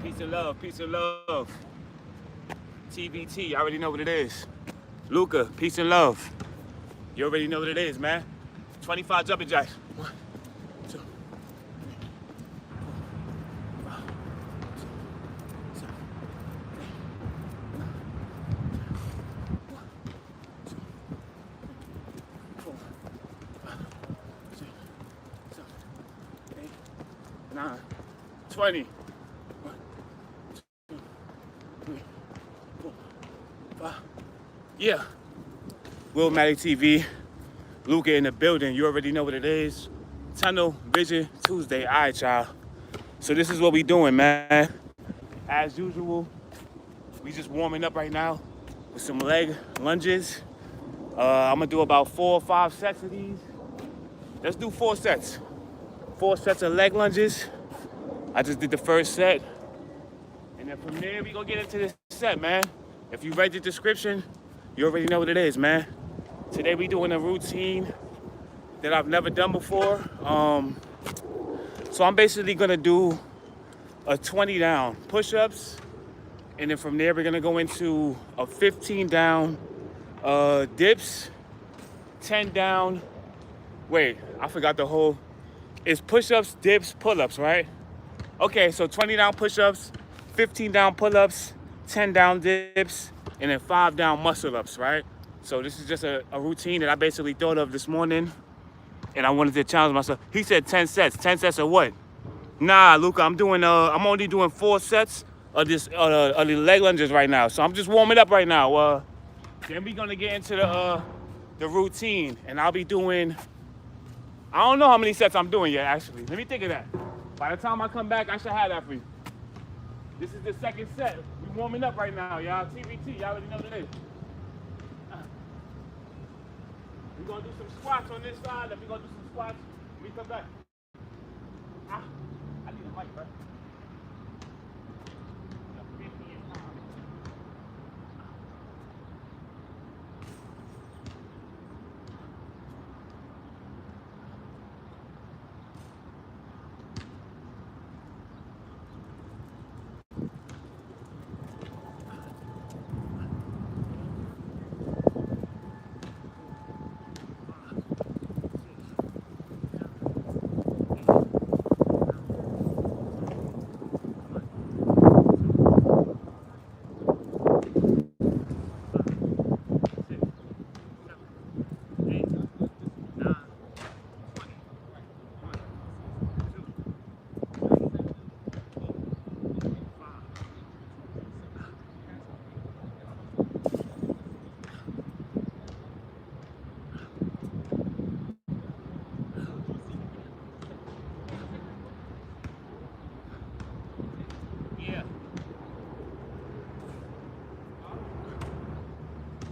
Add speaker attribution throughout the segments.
Speaker 1: Peace and love, peace and love. TBT, you already know what it is. Luca, peace and love. You already know what it is, man. 25 jumping jacks. 1, 2, 3, 4, 5, 6, 7, 8, 1, 2, 3, 4, 5, 6, 7, 8, 9, 20. 1, 2, 3, 4, 5. Yeah. Willmatic TV, Luca in the building. You already know what it is. Tunnel Vision Tuesday. All right, y'all. So this is what we doing, man. As usual, we just warming up right now with some leg lunges. I'm gonna do about 4 or 5 sets of these. Let's do 4 sets. 4 sets of leg lunges. I just did the first set. And then from there, we gonna get into this set, man. If you read the description, you already know what it is, man. Today we doing a routine that I've never done before. So I'm basically gonna do a 20 down push-ups, and then from there we're gonna go into a 15 down dips, 10 down. Wait, I forgot the whole. It's push-ups, dips, pull-ups, right? Okay, so 20 down push-ups, 15 down pull-ups, 10 down dips, and then 5 down muscle-ups, right? So this is just a routine that I basically thought of this morning, and I wanted to challenge myself. He said 10 sets. 10 sets of what? Nah, Luca, I'm only doing 4 sets of the leg lunges right now. So I'm just warming up right now. Then we're gonna get into the routine, and I'll be doing, I don't know how many sets I'm doing yet, actually. Let me think of that. By the time I come back, I should have that for you. This is the second set. We warming up right now, y'all. TBT, y'all already know what it is. We're gonna do some squats on this side, then we're gonna do some squats when we come back. I need a mic, bro.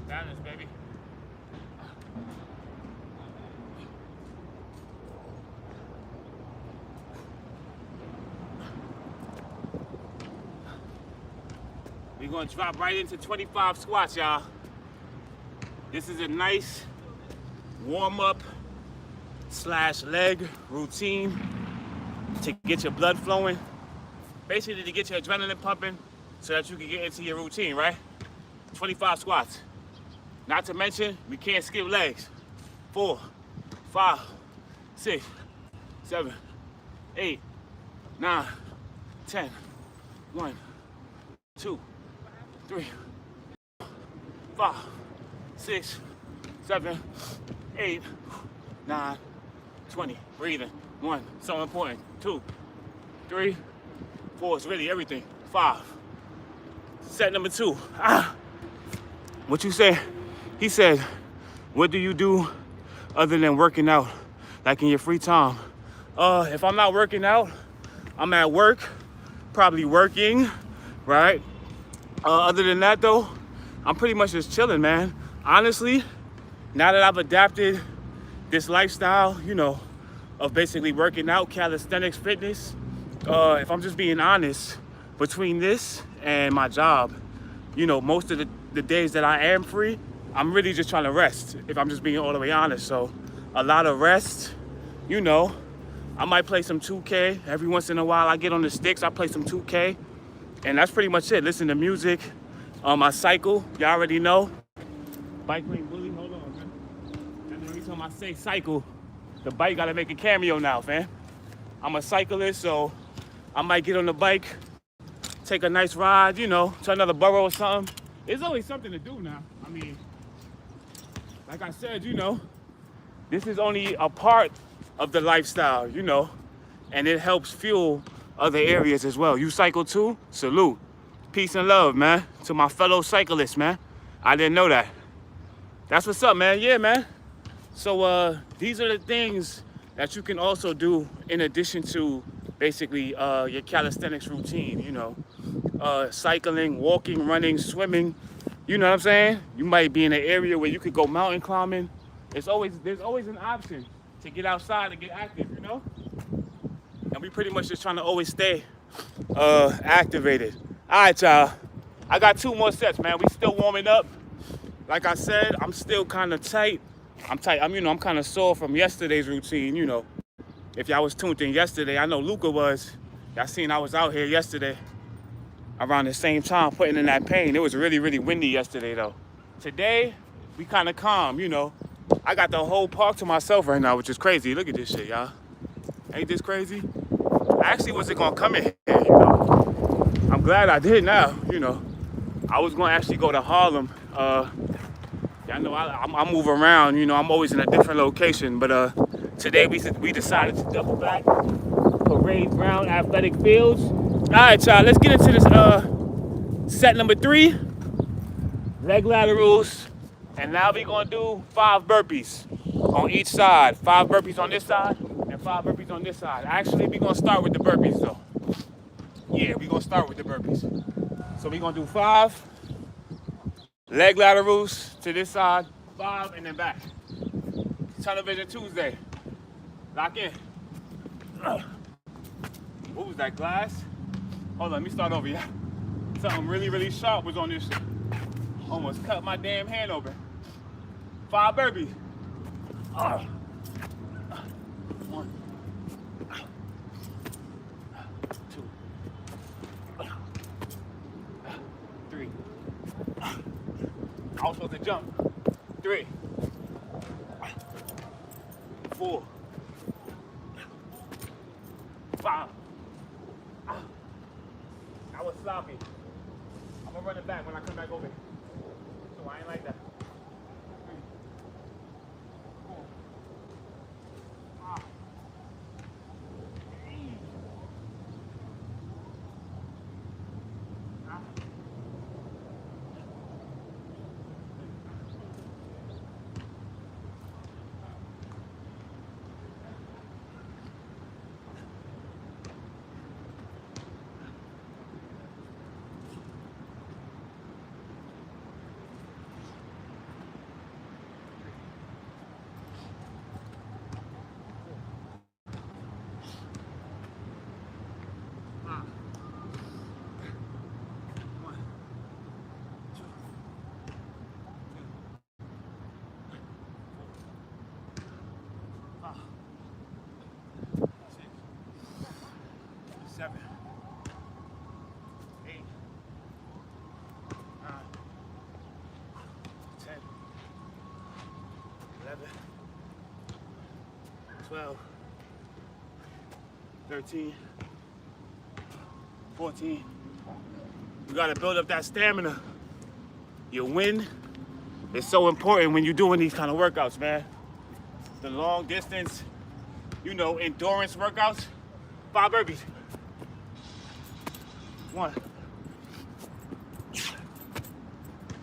Speaker 1: Balance, baby. We're gonna drop right into 25 squats, y'all. This is a nice warm-up / leg routine to get your blood flowing. Basically to get your adrenaline pumping so that you can get into your routine, right? 25 squats. Not to mention, we can't skip legs. 4, 5, 6, 7, 8, 9, 10. 1, 2, 3, 5, 6, 7, 8, 9, 20. Breathing. 1, so important. 2, 3, 4, it's really everything. 5. Set number 2. What you say? He said, what do you do other than working out, like in your free time? If I'm not working out, I'm at work, probably working, right? Other than that though, I'm pretty much just chilling, man. Honestly, now that I've adapted this lifestyle, you know, of basically working out, calisthenics, fitness, if I'm just being honest, between this and my job, you know, most of the days that I am free, I'm really just trying to rest, if I'm just being all the way honest. So a lot of rest, you know. I might play some 2K. Every once in a while I get on the sticks, I play some 2K. And that's pretty much it. Listen to music. I cycle. Y'all already know. Bike lane bully. Hold on, man. And every time I say cycle, the bike gotta make a cameo now, fam. I'm a cyclist, so I might get on the bike, take a nice ride, you know, to another borough or something. There's always something to do now. I mean, like I said, you know, this is only a part of the lifestyle, you know, and it helps fuel other areas as well. You cycle too? Salute. Peace and love, man, to my fellow cyclists, man. I didn't know that. That's what's up, man. Yeah, man. So these are the things that you can also do in addition to basically your calisthenics routine, you know. Cycling, walking, running, swimming, you know what I'm saying? You might be in an area where you could go mountain climbing. There's always an option to get outside and get active, you know? And we pretty much just trying to always stay activated. All right, y'all. I got 2 more sets, man. We still warming up. Like I said, I'm still kind of tight. I'm kind of sore from yesterday's routine, you know. If y'all was tuned in yesterday, I know Luca was. Y'all seen I was out here yesterday around the same time putting in that pain. It was really, really windy yesterday, though. Today, we kind of calm, you know. I got the whole park to myself right now, which is crazy. Look at this shit, y'all. Ain't this crazy? I actually wasn't gonna come in here, you know. I'm glad I did now, you know. I was gonna actually go to Harlem. Y'all know I move around, you know. I'm always in a different location, but today we decided to double back. Parade Ground Athletic Fields. All right, y'all, let's get into this set number 3. Leg laterals. And now we're gonna do 5 burpees on each side. 5 burpees on this side and 5 burpees on this side. Actually, we're gonna start with the burpees though. Yeah, we're gonna start with the burpees. So we're gonna do 5 leg laterals to this side, 5 and then back. Television Tuesday. Lock in. What was that, glass? Hold on, let me start over, yeah. Something really, really sharp was on this shit. Almost cut my damn hand open. 5 burpees. 1, 2, 3. I was supposed to jump. 3, 4, 5. I was sloppy. I'm gonna run it back when I come back over. So I ain't like that. 3, 4, 5. Seven, 8, 9, 10, 11, 12, 13, 14. You gotta build up that stamina. Your win is so important when you're doing these kind of workouts, man. The long distance, you know, endurance workouts. 5 burpees. 1,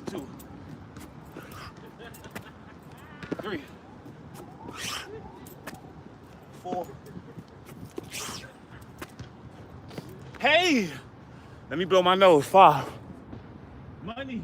Speaker 1: 2, 3, 4. Hey! Let me blow my nose. 5. Money.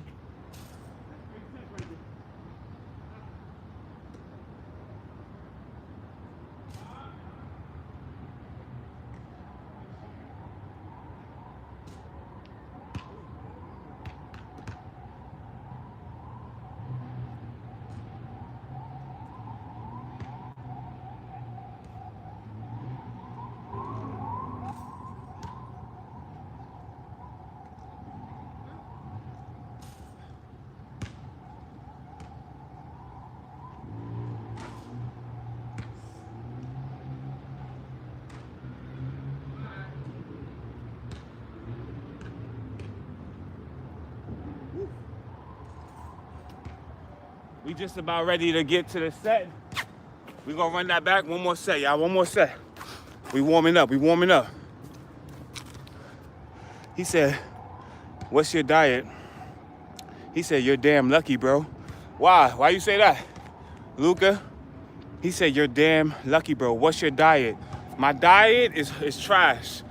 Speaker 1: We just about ready to get to the set. We gonna run that back. One more set, y'all. One more set. We warming up. We warming up. He said, "What's your diet?" He said, "You're damn lucky, bro." Why? Why you say that, Luca? He said, "You're damn lucky, bro. What's your diet?" My diet is trash.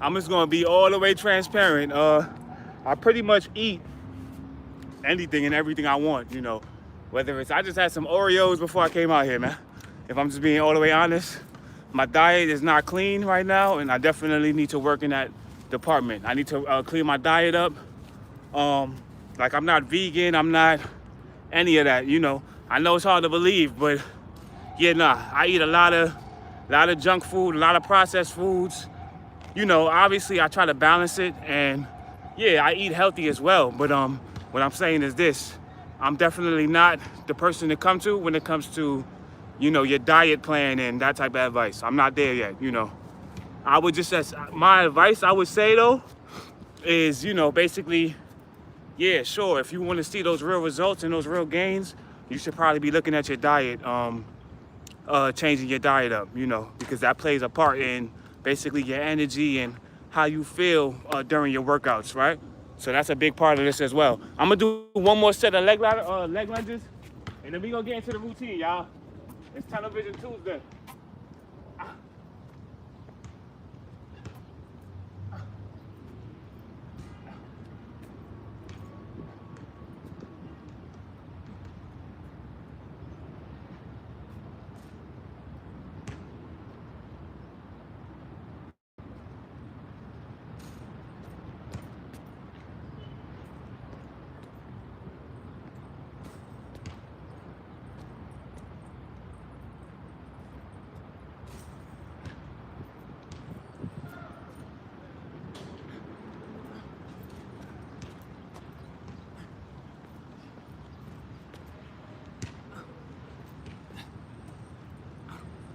Speaker 1: I'm just gonna be all the way transparent. I pretty much eat anything and everything I want, you know. Whether it's, I just had some Oreos before I came out here, man. If I'm just being all the way honest, my diet is not clean right now, and I definitely need to work in that department. I need to clean my diet up. Like, I'm not vegan, I'm not any of that, you know. I know it's hard to believe, but yeah, nah, I eat a lot of junk food, a lot of processed foods. You know, obviously I try to balance it, and yeah, I eat healthy as well. But what I'm saying is this: I'm definitely not the person to come to when it comes to, you know, your diet plan and that type of advice. I'm not there yet, you know. I would just, as my advice, I would say though, is, you know, basically, yeah, sure, if you want to see those real results and those real gains, you should probably be looking at your diet, changing your diet up, you know, because that plays a part in basically your energy and how you feel during your workouts, right? So that's a big part of this as well. I'm gonna do one more set of leg lunges, and then we gonna get into the routine, y'all. It's Television Tuesday.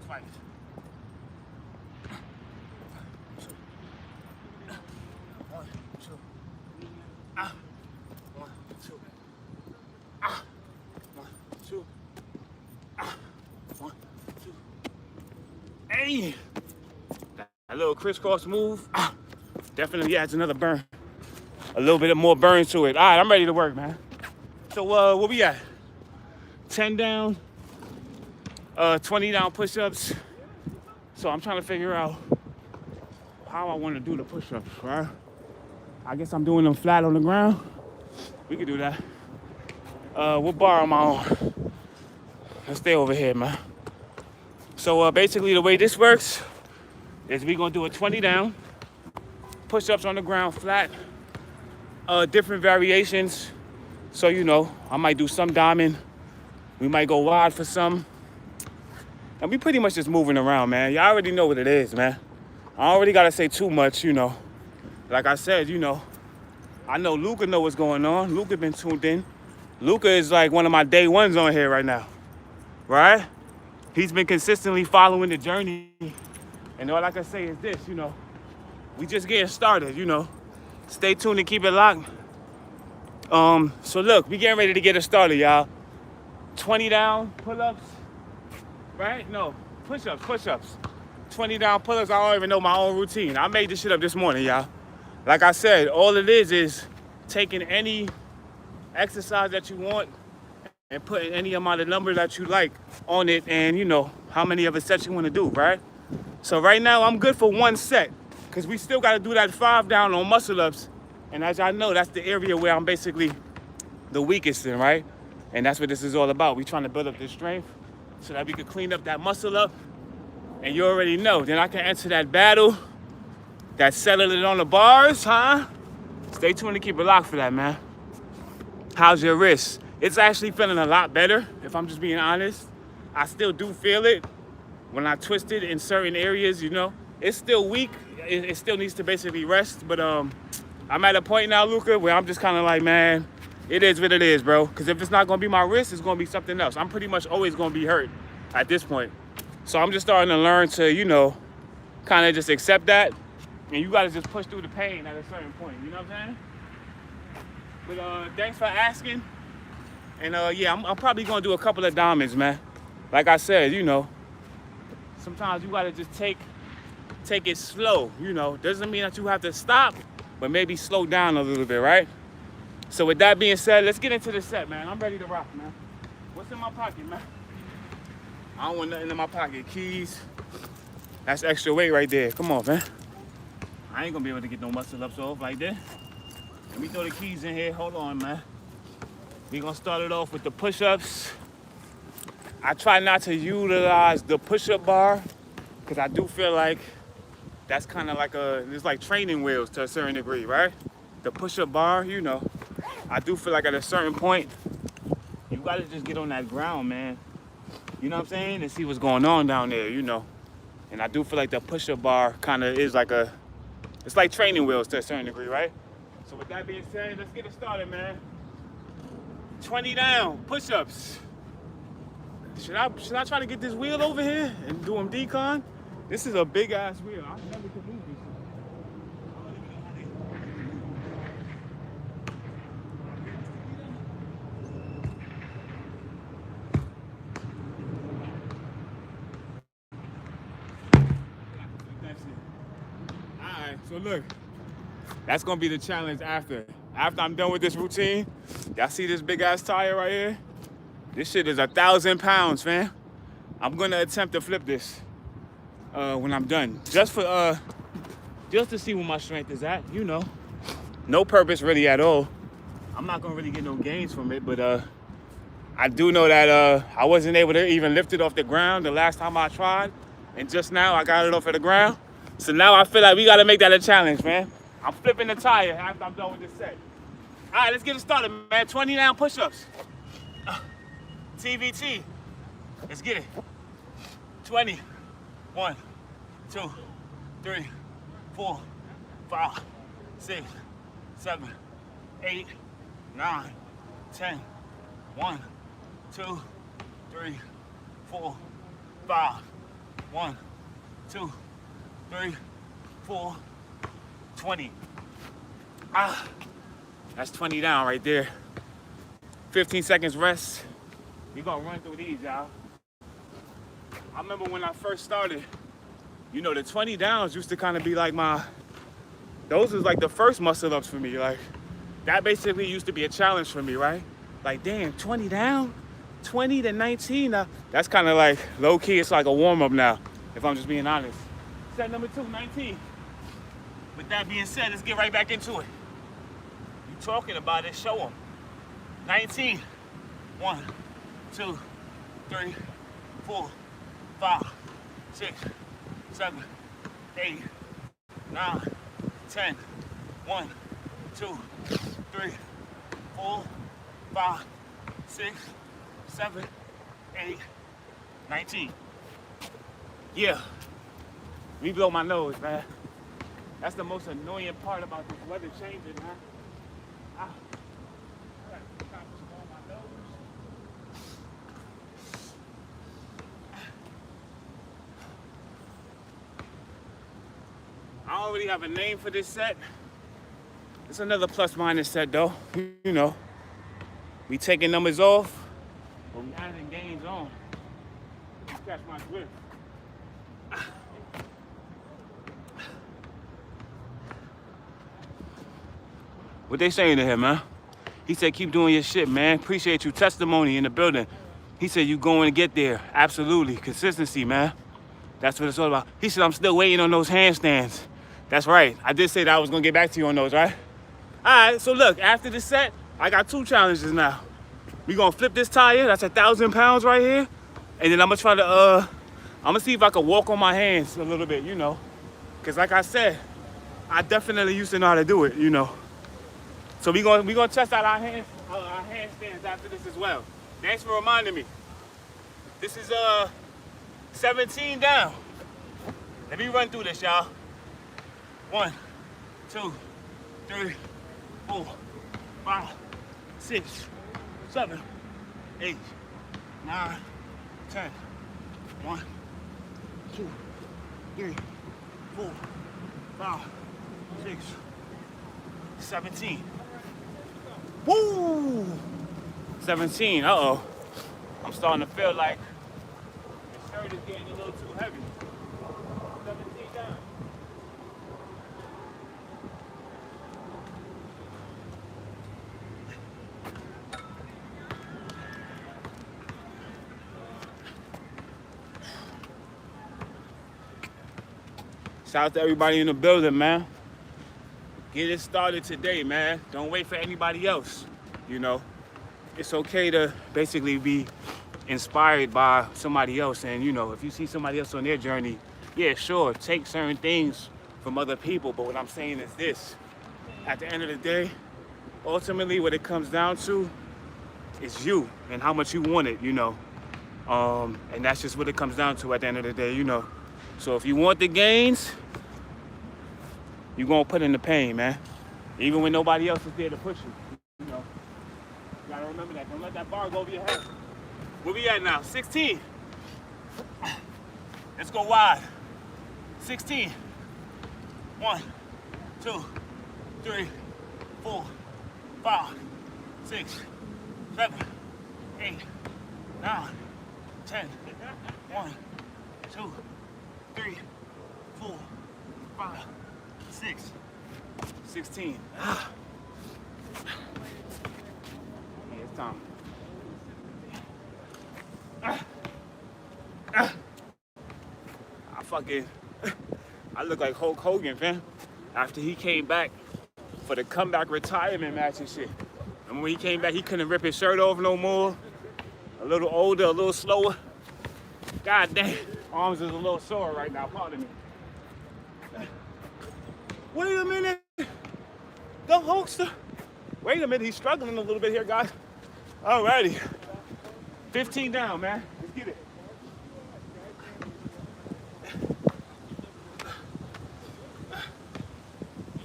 Speaker 1: Twice. One, two. One, two. One, two. One, two. Hey! That little crisscross move definitely adds another burn. A little bit more burn to it. All right, I'm ready to work, man. So what we at? 10 down, 20 down push-ups. So I'm trying to figure out how I want to do the push-ups, right? I guess I'm doing them flat on the ground. We can do that. What bar am I on? Let's stay over here, man. So basically the way this works is we gonna do a 20 down, push-ups on the ground flat, different variations. So, you know, I might do some diamond, we might go wide for some. And we pretty much just moving around, man. Y'all already know what it is, man. I already gotta say too much, you know. Like I said, you know, I know Luca know what's going on. Luca been tuned in. Luca is like one of my day ones on here right now, right? He's been consistently following the journey. And all I can say is this, you know, we just getting started, you know. Stay tuned and keep it locked. So look, we getting ready to get it started, y'all. 20 down pull-ups, right? No, push-ups. 20 down pull-ups, I don't even know my own routine. I made this shit up this morning, y'all. Like I said, all it is taking any exercise that you want and putting any amount of number that you like on it, and you know, how many of a set you want to do, right? So right now, I'm good for one set, because we still got to do that 5 down on muscle-ups. And as y'all know, that's the area where I'm basically the weakest in, right? And that's what this is all about. We trying to build up this strength so that we can clean up that muscle up. And you already know, then I can enter that battle, that settling on the bars, huh? Stay tuned to keep it locked for that, man. How's your wrist? It's actually feeling a lot better, if I'm just being honest. I still do feel it when I twist it in certain areas, you know. It's still weak. It still needs to basically rest. But I'm at a point now, Luca, where I'm just kind of like, man, it is what it is, bro. Because if it's not going to be my wrist, it's going to be something else. I'm pretty much always going to be hurt at this point. So I'm just starting to learn to, you know, kind of just accept that. And you got to just push through the pain at a certain point. You know what I'm saying? But thanks for asking. And yeah, I'm probably gonna do a couple of diamonds, man. Like I said, you know, sometimes you gotta just take it slow, you know. Doesn't mean that you have to stop, but maybe slow down a little bit, right? So with that being said, let's get into the set, man. I'm ready to rock, man. What's in my pocket, man? I don't want nothing in my pocket. Keys. That's extra weight right there. Come on, man. I ain't gonna be able to get no muscle ups off like that. Let me throw the keys in here. Hold on, man. We gonna start it off with the push-ups. I try not to utilize the push-up bar because I do feel like that's kind of like it's like training wheels to a certain degree, right? The push-up bar, you know, I do feel like at a certain point, you gotta just get on that ground, man. You know what I'm saying? And see what's going on down there, you know. And I do feel like the push-up bar kind of is like it's like training wheels to a certain degree, right? So with that being said, let's get it started, man. 20 down, push-ups. Should I try to get this wheel over here and do them decon? This is a big ass wheel. I never could move this. Alright, so look. That's gonna be the challenge after. After I'm done with this routine, y'all see this big ass tire right here? This shit is 1,000 pounds, man. I'm gonna attempt to flip this when I'm done. Just to see where my strength is at, you know. No purpose really at all. I'm not gonna really get no gains from it, but I do know that I wasn't able to even lift it off the ground the last time I tried. And just now I got it off of the ground. So now I feel like we gotta make that a challenge, man. I'm flipping the tire after I'm done with this set. All right, let's get it started, man. 20 down push-ups. TVT. Let's get it. 20. 1, 2, 3, 4, 5, 6, 7, 8, 9, 10. 1, 2, 3, 4, 5. 1, 2, 3, 4, 20. That's 20 down right there. 15 seconds rest. We gonna run through these, y'all. I remember when I first started, you know, the 20 downs used to kind of be like those was like the first muscle ups for me. Like, that basically used to be a challenge for me, right? Like, damn, 20 down? 20 to 19? That's kind of like, low key, it's like a warm up now, if I'm just being honest. Set number 2, 19. With that being said, let's get right back into it. You talking about it, show them. 19. 1, 2, 3, 4, 5, 6, 7, 8, 9, 10. 1, 2, 3, 4, 5, 6, 7, 8, 19. Yeah. Me blow my nose, man. That's the most annoying part about this weather changing, man. I gotta stop blowing my nose. I don't really have a name for this set. It's another plus minus set though. You know, we taking numbers off, but we adding gains on. Catch my drift. What they saying to him, man? He said, keep doing your shit, man. Appreciate you. Testimony in the building. He said, you going to get there. Absolutely. Consistency, man. That's what it's all about. He said, I'm still waiting on those handstands. That's right. I did say that I was going to get back to you on those, right? All right, so look, after this set, I got 2 challenges now. We going to flip this tire. That's 1,000 pounds right here. And then I'm going to try to, I'm going to see if I can walk on my hands a little bit, you know. Because like I said, I definitely used to know how to do it, you know. So we gonna test out our handstands after this as well. Thanks for reminding me. This is 17 down. Let me run through this, y'all. 1, 2, 3, 4, 5, 6, 7, 8, 9, 10. 1, 2, 3, 4, 5, 6, 17. Woo! 17. Uh-oh. I'm starting to feel like the shirt is getting a little too heavy. 17 down. Shout out to everybody in the building, man. Get it started today, man. Don't wait for anybody else. You know, it's okay to basically be inspired by somebody else. And, you know, if you see somebody else on their journey, yeah, sure, take certain things from other people. But what I'm saying is this. At the end of the day, ultimately what it comes down to is you and how much you want it, you know. And that's just what it comes down to at the end of the day, you know. So if you want the gains, you're gonna put in the pain, man. Even when nobody else is there to push you, you know. You gotta remember that. Don't let that bar go over your head. Where we at now? 16. Let's go wide. 16. 1, 2, 3, 4, 5, 6, 7, 8, 9, 10. 1, 2, 3, 4, 5, 6, 16. Yeah, it's time. I look like Hulk Hogan, fam. After he came back for the comeback retirement match and shit. And when he came back, he couldn't rip his shirt off no more. A little older, a little slower. God damn, arms is a little sore right now, pardon me. Wait a minute, the Hulkster. Wait a minute, he's struggling a little bit here, guys. Alrighty, 15 down, man. Let's get it.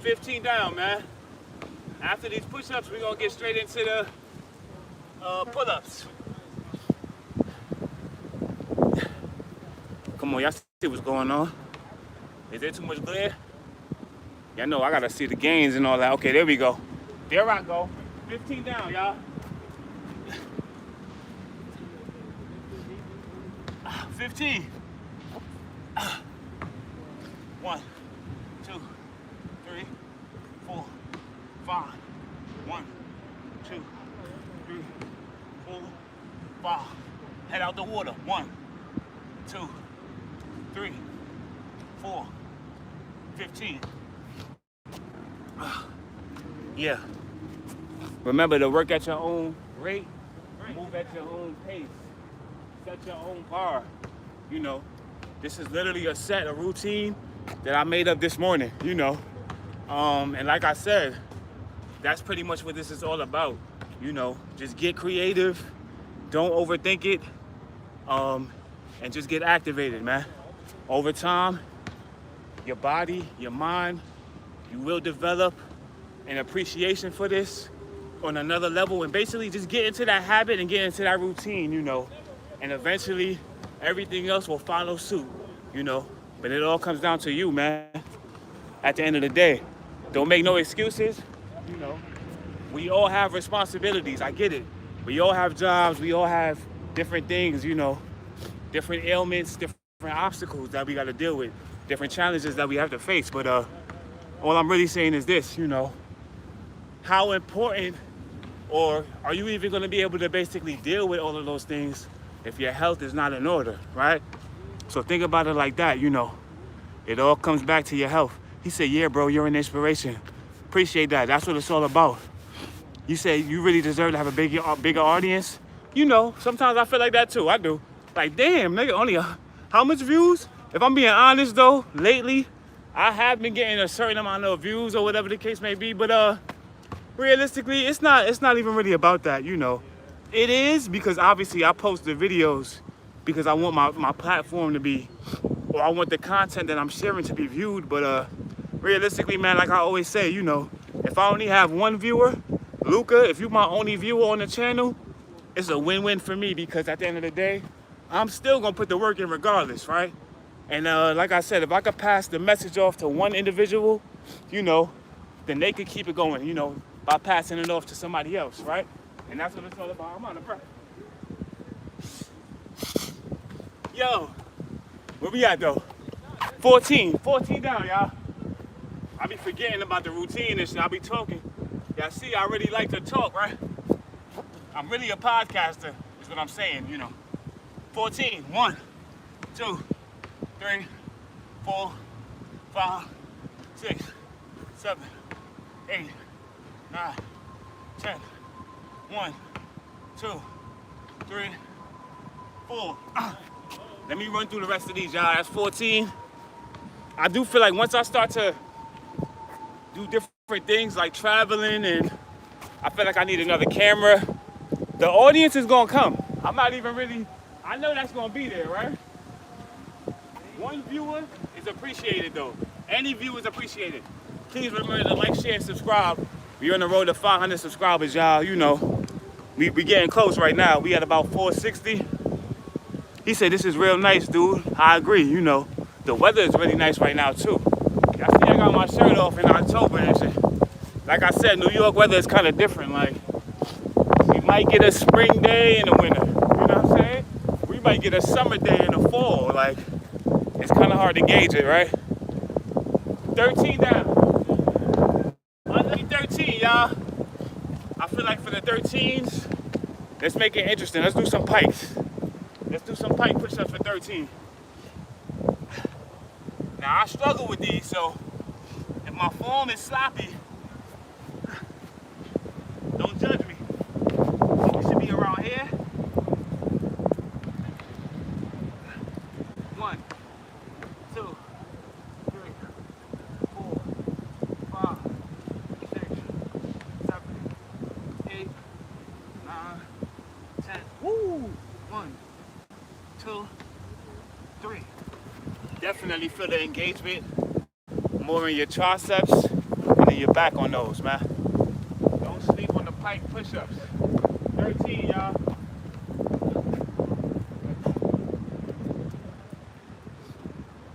Speaker 1: $15 down, man. After these push-ups, we're gonna get straight into the pull-ups. Come on, y'all see what's going on? Is there too much glare? Y'all know I gotta see the gains and all that. Okay, there we go. There I go. 15 down, y'all. 15. 1, 2, 3, 4, 5. 1, 2, 3, 4, 5. Head out the water. 1, 2, 3, 4, 15. Yeah. Remember to work at your own rate, move at your own pace, set your own bar. You know, this is literally a routine that I made up this morning, you know. And like I said, that's pretty much what this is all about. You know, just get creative, don't overthink it, and just get activated, man. Over time, your body, your mind, you will develop an appreciation for this on another level, and basically just get into that habit and get into that routine, you know, and eventually everything else will follow suit, you know. But it all comes down to you, man. At the end of the day, don't make no excuses, you know. We all have responsibilities, I get it. We all have jobs, we all have different things, you know, different ailments, different obstacles that we gotta deal with, different challenges that we have to face. But all I'm really saying is this, you know, how important, or are you even gonna be able to basically deal with all of those things if your health is not in order, right? So think about it like that, you know. It all comes back to your health. He said, yeah, bro, you're an inspiration. Appreciate that. That's what it's all about. You say you really deserve to have a bigger audience. You know, sometimes I feel like that too. I do. Like, damn, nigga, only how much views? If I'm being honest though, lately, I have been getting a certain amount of views or whatever the case may be, but realistically, it's not even really about that, you know. It is because obviously I post the videos because I want my platform to be, or I want the content that I'm sharing to be viewed, but realistically, man, like I always say, you know, if I only have one viewer, Luca, if you're my only viewer on the channel, it's a win-win for me because at the end of the day, I'm still gonna put the work in regardless, right? And like I said, if I could pass the message off to one individual, you know, then they could keep it going, you know, by passing it off to somebody else, right? And that's what it's all about. I'm on the breath. Yo, where we at though? 14 down, y'all. I be forgetting about the routine and shit. I be talking. Y'all see, I really like to talk, right? I'm really a podcaster, is what I'm saying, you know. 14, 1, 2, 3, 4, 5, 6, 7, 8, 9, 10. 1, 2, 3, 4. Let me run through the rest of these, y'all. That's 14. I do feel like once I start to do different things like traveling, and I feel like I need another camera, the audience is gonna come. I'm not even really, I know that's gonna be there, right? One viewer is appreciated though. Any viewer is appreciated. Please remember to like, share, and subscribe. We're on the road to 500 subscribers, y'all. You know, we getting close right now. We at about 460. He said, this is real nice, dude. I agree, you know. The weather is really nice right now, too. Y'all see I got my shirt off in October and shit. Like I said, New York weather is kind of different. Like, we might get a spring day in the winter. You know what I'm saying? We might get a summer day in the fall. Like, it's kind of hard to gauge it, right? 13 down. Under 13, y'all. I feel like for the 13s, let's make it interesting. Let's do some pikes. Let's do some pike push-ups for 13. Now, I struggle with these, so if my form is sloppy, don't judge me. We should be around here. 1, 2, 3, 4, 5, 6, 7, 8, 9, 10. Woo! 1, 2, 3. Definitely feel the engagement more in your triceps and in your back on those, man. Don't sleep on the pike push-ups. 13, y'all.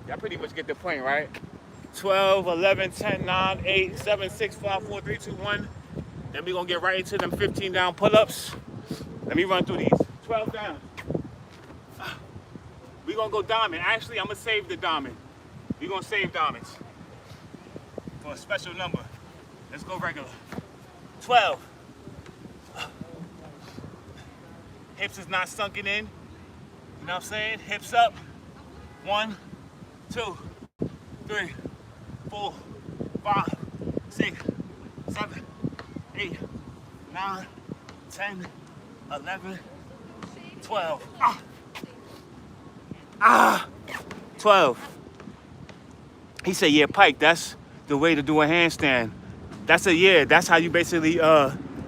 Speaker 1: Y'all pretty much get the point, right? 12, 11, 10, 9, 8, 7, 6, 5, 4, 3, 2, 1. Then we're gonna get right into them 15 down pull-ups. Let me run through these. 12 down. We're gonna go diamond. Actually, I'm gonna save the diamond. We're gonna save diamonds for a special number. Let's go regular. 12. Hips is not sunken in. You know what I'm saying? Hips up. 1, 2, 3, 4, 5, 6, 7, 8, 9, 10, 11, 12. 12. He said, yeah, Pike, that's the way to do a handstand. That's how you basically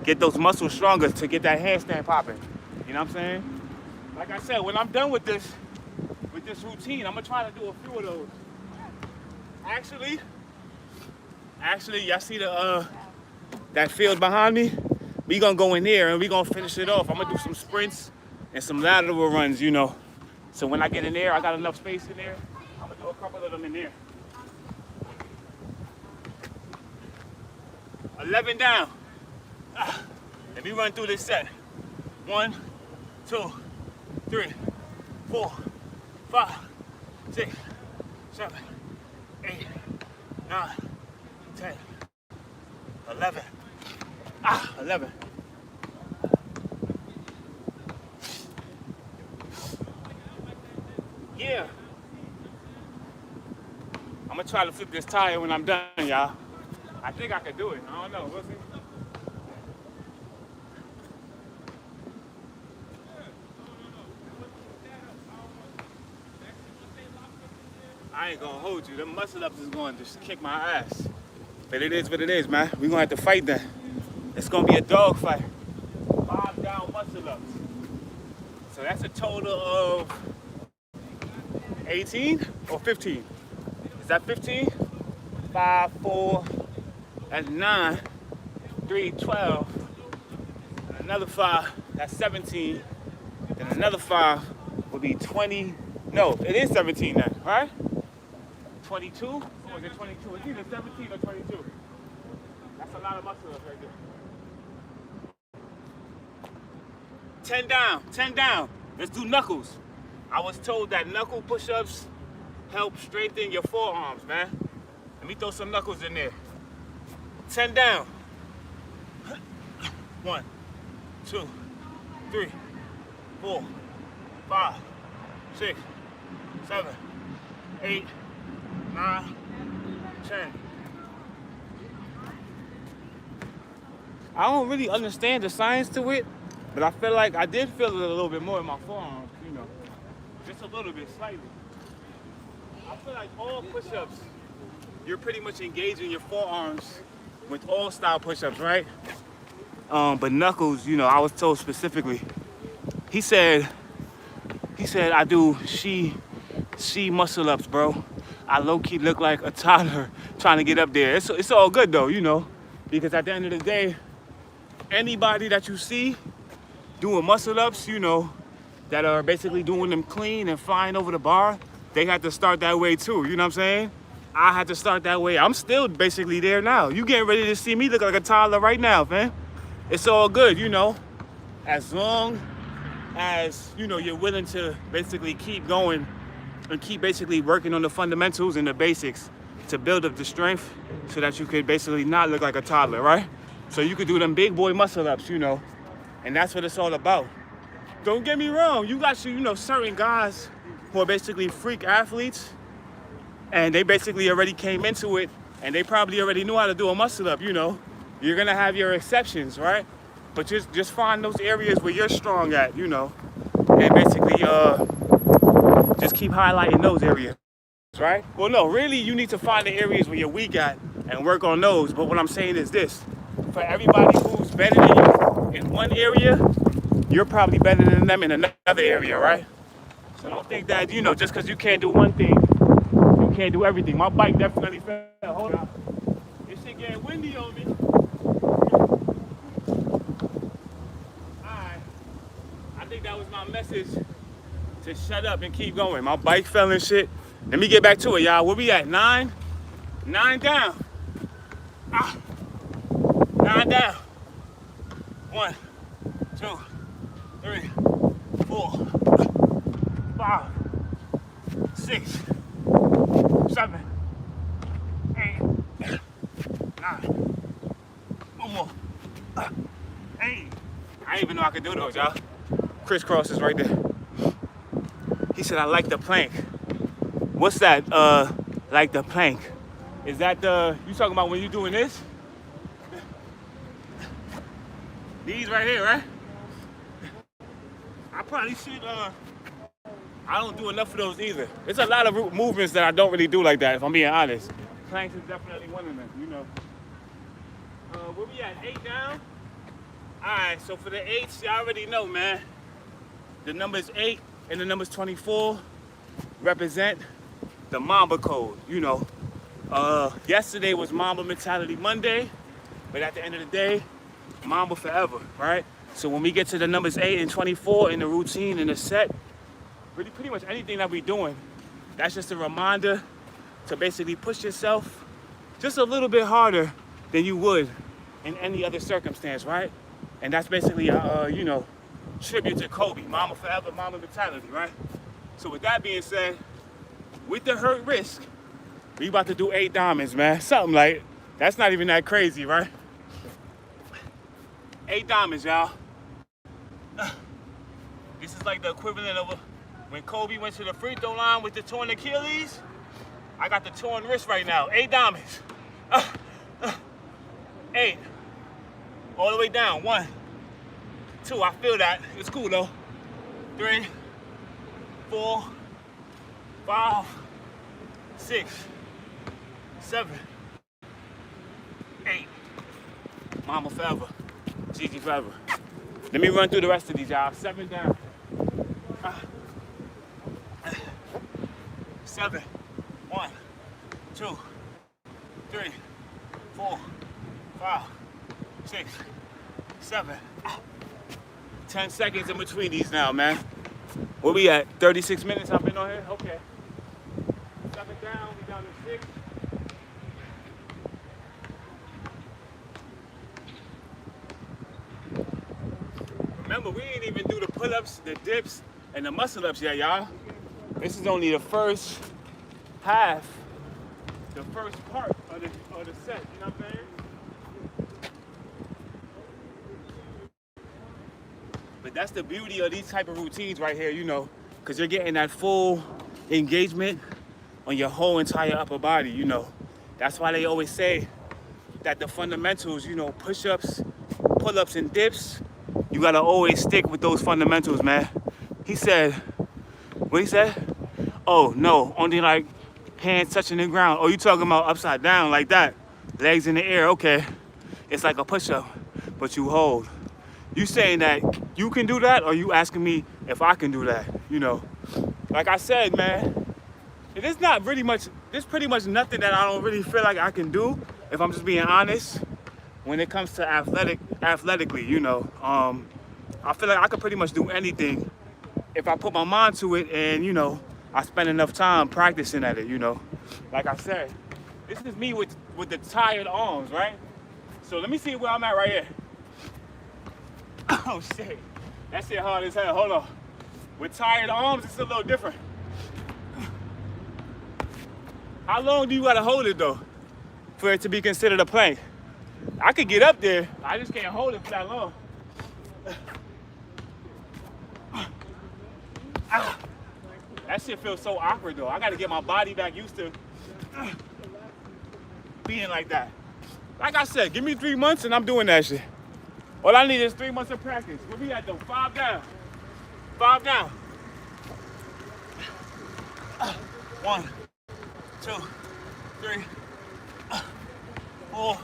Speaker 1: get those muscles stronger to get that handstand popping. You know what I'm saying? Like I said, when I'm done with this routine, I'm gonna try to do a few of those. Actually, y'all see the that field behind me? We gonna go in there and we gonna finish it off. I'm gonna do some sprints and some lateral runs, you know. So when I get in there, I got enough space in there. I'm gonna do a couple of them in there. 11 down. Let me run through this set. 1, 2, 3, 4, 5, 6, 7, 8, 9, 10, 11. 11. Yeah. I'm gonna try to flip this tire when I'm done, y'all. I think I can do it. I don't know. We'll see. I ain't gonna hold you. Them muscle ups is going to just kick my ass. But it is what it is, man. We're gonna have to fight then. It's gonna be a dog fight. 5 down muscle ups. So that's a total of 18 or 15? Is that 15? 5, 4, that's 9, 3, 12. And another 5, that's 17. Then another 5 would be 20. No, it is 17 then, right? 22? Or is it 22? It's either 17 or 22. That's a lot of muscle up right there. 10 down, 10 down. Let's do knuckles. I was told that knuckle push-ups help strengthen your forearms, man. Let me throw some knuckles in there. 10 down. 1, 2, 3, 4, 5, 6, 7, 8, 9, 10. I don't really understand the science to it, but I feel like I did feel it a little bit more in my forearms, you know, just a little bit, slightly. I feel like all push-ups, you're pretty much engaging your forearms with all style push-ups, right? But knuckles, you know, I was told specifically. He said I do she muscle ups, bro. I low-key look like a toddler trying to get up there. It's all good though, you know, because at the end of the day, anybody that you see doing muscle ups, you know, that are basically doing them clean and flying over the bar, they had to start that way too, you know what I'm saying? I had to start that way. I'm still basically there now. You getting ready to see me look like a toddler right now, man. It's all good, you know, as long as, you know, you're willing to basically keep going and keep basically working on the fundamentals and the basics to build up the strength so that you could basically not look like a toddler, right? So you could do them big boy muscle ups, you know, and that's what it's all about. Don't get me wrong, you got, you know, certain guys who are basically freak athletes and they basically already came into it and they probably already knew how to do a muscle up, you know. You're gonna have your exceptions, right? But just find those areas where you're strong at, you know, and basically just keep highlighting those areas, right? Well, no, really you need to find the areas where you're weak at and work on those. But what I'm saying is this, for everybody who's better than you in one area, you're probably better than them in another area, right? So don't think that, you know, just because you can't do one thing, you can't do everything. My bike definitely fell. Hold on. This shit getting windy on me. Alright. I think that was my message to shut up and keep going. My bike fell and shit. Let me get back to it, y'all. Where we at? 9? 9 down. 9 down. 1, 2, 3, 4, 5, 6, 7, 8, 9. One more. 8. I didn't even know I could do those, y'all. Crisscross is right there. He said, I like the plank. What's that, like the plank? Is that you talking about when you're doing this? These right here, right? I probably should, I don't do enough of those either. There's a lot of movements that I don't really do like that, if I'm being honest. Planks is definitely one of them, you know. Where we at, 8 down? All right, so for the 8s, you already know, man. The numbers 8 and the numbers 24 represent the Mamba code, you know. Yesterday was Mamba Mentality Monday, but at the end of the day, Mamba forever, right? So when we get to the numbers 8 and 24 in the routine, in the set, pretty much anything that we're doing, that's just a reminder to basically push yourself just a little bit harder than you would in any other circumstance, right? And that's basically a, you know, tribute to Kobe, Mamba forever, Mamba mentality, right? So with that being said, with the hurt wrist, we about to do 8 diamonds, man. Something like, that's not even that crazy, right? 8 diamonds, y'all. This is like the equivalent of when Kobe went to the free throw line with the torn Achilles. I got the torn wrist right now. 8 diamonds. 8. All the way down. 1, 2. I feel that. It's cool though. 3, 4, 5, 6, 7, 8. Mama forever. Gigi forever. Let me run through the rest of these, y'all. 7 down. 7. 1, 2, 3, 4, 5, 6, 7. 10 seconds in between these now, man. Where we at? 36 minutes I've been on here? Okay. 7 down, we down to 6. Remember, we didn't even do the pull-ups, the dips, and the muscle-ups yet, y'all. This is only the first half, the first part of the set, you know what I'm saying? But that's the beauty of these type of routines right here, you know, because you're getting that full engagement on your whole entire upper body, you know. That's why they always say that the fundamentals, you know, push-ups, pull-ups, and dips, you gotta always stick with those fundamentals, man. He said, what he said? Oh, no, only like hands touching the ground. Oh, you talking about upside down like that? Legs in the air, okay. It's like a push-up, but you hold. You saying that you can do that, or you asking me if I can do that, you know? Like I said, man, it is not really much, there's pretty much nothing that I don't really feel like I can do, if I'm just being honest, when it comes to athletically, you know. I feel like I could pretty much do anything if I put my mind to it and, you know, I spend enough time practicing at it, you know. Like I said, this is me with the tired arms, right? So let me see where I'm at right here. Oh shit, that shit hard as hell, hold on. With tired arms, it's a little different. How long do you gotta hold it though, for it to be considered a plank? I could get up there, I just can't hold it for that long. That shit feels so awkward though. I gotta get my body back used to being like that. Like I said, give me 3 months and I'm doing that shit. All I need is 3 months of practice. Where we at though? 5 down. 5 down. 1, 2, 3, 4,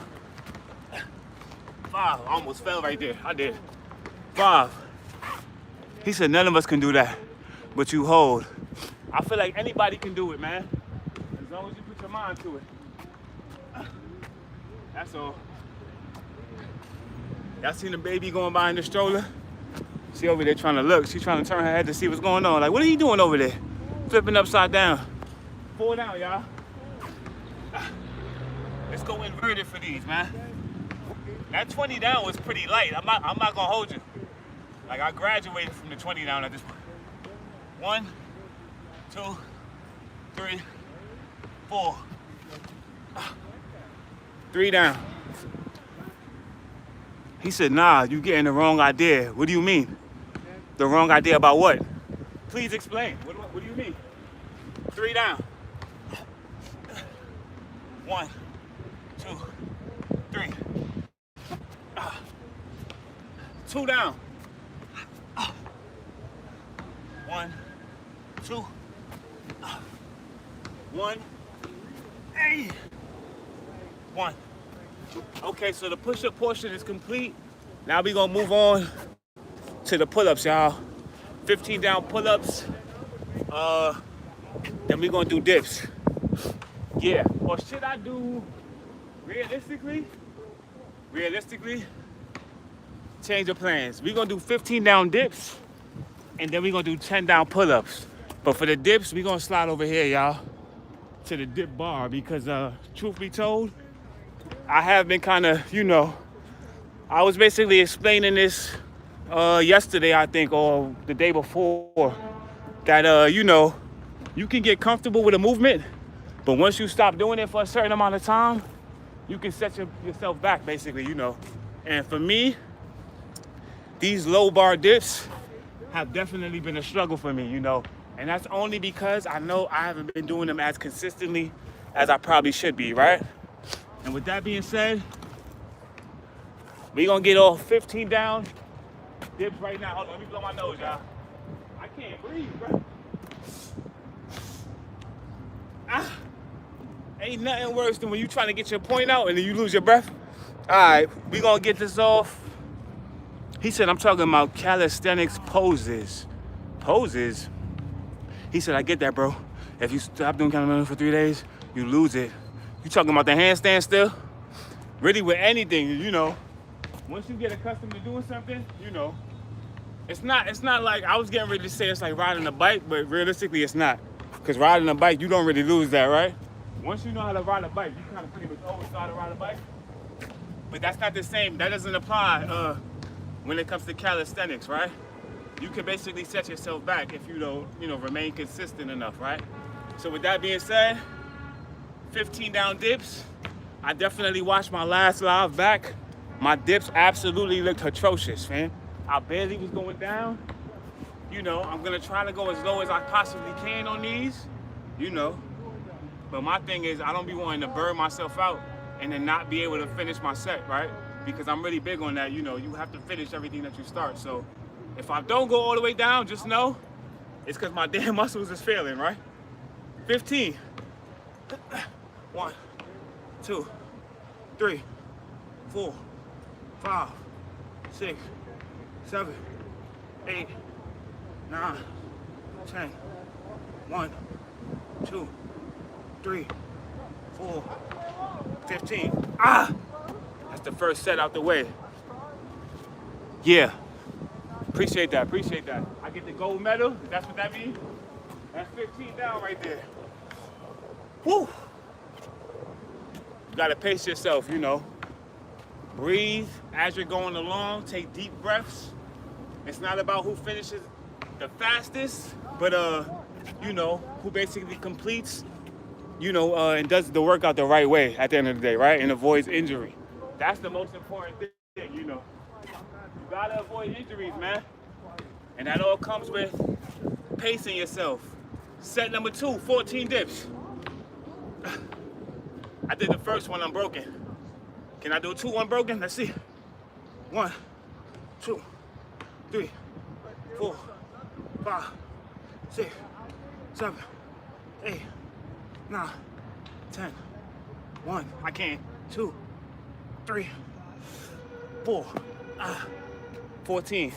Speaker 1: 5. I almost fell right there. I did. 5. He said none of us can do that, but you hold. I feel like anybody can do it, man. As long as you put your mind to it. That's all. Y'all seen the baby going by in the stroller? She over there trying to look. She's trying to turn her head to see what's going on. Like, what are you doing over there? Flipping upside down. 4 down, y'all. Let's go inverted for these, man. That 20 down was pretty light. I'm not gonna hold you. Like, I graduated from the 20 down at this point. 1, 2, 3, 4. 3 down. He said, nah, you getting the wrong idea. What do you mean? The wrong idea about what? Please explain. What do you mean? 3 down. 1, 2, 3. 2 down. 1, 2. 1. Hey. 1. Okay, so the push-up portion is complete. Now we're gonna move on to the pull-ups, y'all. 15 down pull-ups. Then we're gonna do dips. Yeah, or should I do realistically, change the plans. We're gonna do 15 down dips, and then we're gonna do 10 down pull-ups. But for the dips, we're gonna slide over here, y'all, to the dip bar, because truth be told, I have been kind of, you know, I was basically explaining this yesterday, I think, or the day before, that, you know, you can get comfortable with a movement, but once you stop doing it for a certain amount of time, you can set yourself back, basically, you know. And for me, these low bar dips have definitely been a struggle for me, you know. And that's only because I know I haven't been doing them as consistently as I probably should be, right? And with that being said, we're gonna get all 15 down dips right now. Hold on, let me blow my nose, y'all. I can't breathe, bro. Ain't nothing worse than when you trying to get your point out and then you lose your breath. All right, we gonna get this off. He said, I'm talking about calisthenics poses. Poses? He said, I get that, bro. If you stop doing calisthenics for 3 days, you lose it. You talking about the handstand still? Really with anything, you know, once you get accustomed to doing something, you know, it's not like, I was getting ready to say it's like riding a bike, but realistically it's not. Because riding a bike, you don't really lose that, right? Once you know how to ride a bike, you kind of pretty much always know how to ride a bike. But that's not the same, that doesn't apply when it comes to calisthenics, right? You can basically set yourself back if you don't, remain consistent enough, right? So with that being said, 15 down dips. I definitely watched my last live back. My dips absolutely looked atrocious, man. I barely was going down. I'm gonna try to go as low as I possibly can on these, But my thing is, I don't be wanting to burn myself out and then not be able to finish my set, right? Because I'm really big on that, you have to finish everything that you start. So if I don't go all the way down, just know it's because my damn muscles is failing, right? 15. 1, 2, 3, 4, 5, 6, 7, 8, 9, 10. 1, 2, 3, 4, 15. That's the first set out the way. Yeah. Appreciate that. I get the gold medal. If that's what that means. That's 15 down right there. Woo! You gotta pace yourself, Breathe as you're going along. Take deep breaths. It's not about who finishes the fastest, but who basically completes, and does the workout the right way at the end of the day, right? And avoids injury. That's the most important thing, You gotta avoid injuries, man. And that all comes with pacing yourself. Set number 2, 14 dips. I did the first one unbroken. Can I do 2 unbroken? Let's see. 1, 2, 3, 4, 5, 6, 7, 8, 9, 10. 1, I can. 2, 3, 4, 14.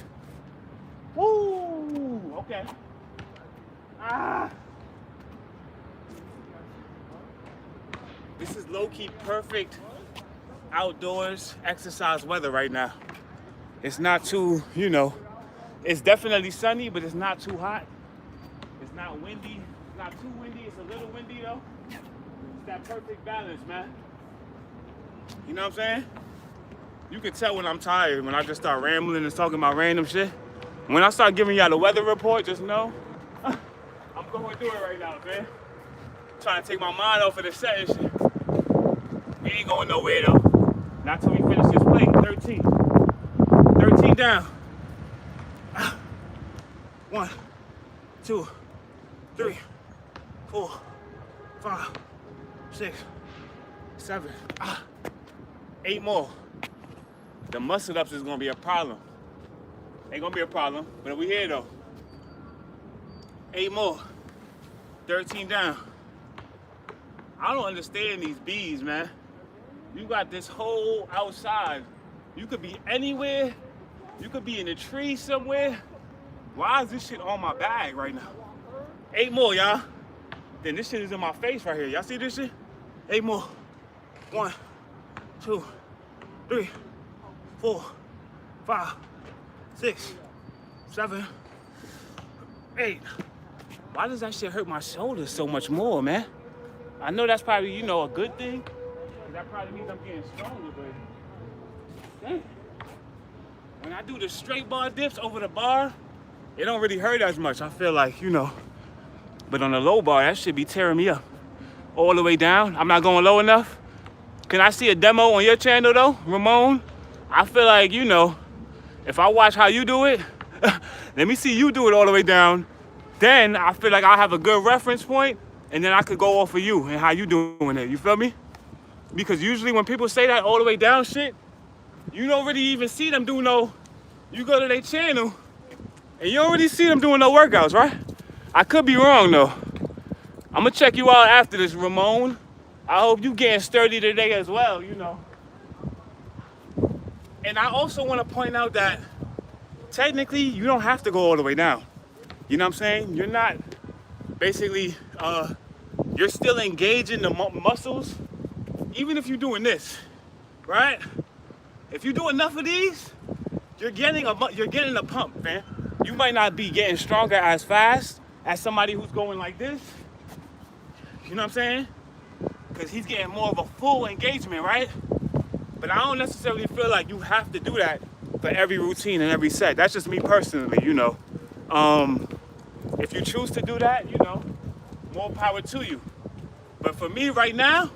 Speaker 1: Woo! Okay. This is low-key perfect outdoors exercise weather right now. It's not too, it's definitely sunny, but it's not too hot. It's not windy. It's not too windy. It's a little windy though. It's that perfect balance, man. You know what I'm saying? You can tell when I'm tired when I just start rambling and talking about random shit. When I start giving y'all the weather report, just know I'm going through it right now, man. Trying to take my mind off of the set and shit. We ain't going nowhere though. Not till we finish this plate. 13. 13 down. 1, 2, 3, 4, 5, 6, 7, 8 more. The muscle ups is gonna be a problem. Ain't gonna be a problem, but we here though. 8 more. 13 down. I don't understand these bees, man. You got this whole outside. You could be anywhere. You could be in a tree somewhere. Why is this shit on my bag right now? 8 more, y'all. Then this shit is in my face right here. Y'all see this shit? 8 more. 1, 2, 3, 4, 5, 6, 7, 8. Why does that shit hurt my shoulders so much more, man? I know that's probably, a good thing. That probably means I'm getting stronger, but dang. When I do the straight bar dips over the bar, it don't really hurt as much. I feel like, but on the low bar, that should be tearing me up. All the way down. I'm not going low enough. Can I see a demo on your channel though, Ramon? I feel like, if I watch how you do it, let me see you do it all the way down. Then I feel like I'll have a good reference point, and then I could go off of you and how you doing it. You feel me? Because usually when people say that all the way down shit, you don't really even see them do no, you go to their channel and you don't really see them doing no workouts, right? I could be wrong though. I'm gonna check you out after this, Ramon. I hope you getting sturdy today as well, And I also want to point out that technically you don't have to go all the way down. You know what I'm saying? You're not basically, you're still engaging the muscles, even if you're doing this, right? If you do enough of these, you're getting a pump, man. You might not be getting stronger as fast as somebody who's going like this. You know what I'm saying? Because he's getting more of a full engagement, right? But I don't necessarily feel like you have to do that for every routine and every set. That's just me personally, you know. If you choose to do that, you know, more power to you. But for me right now,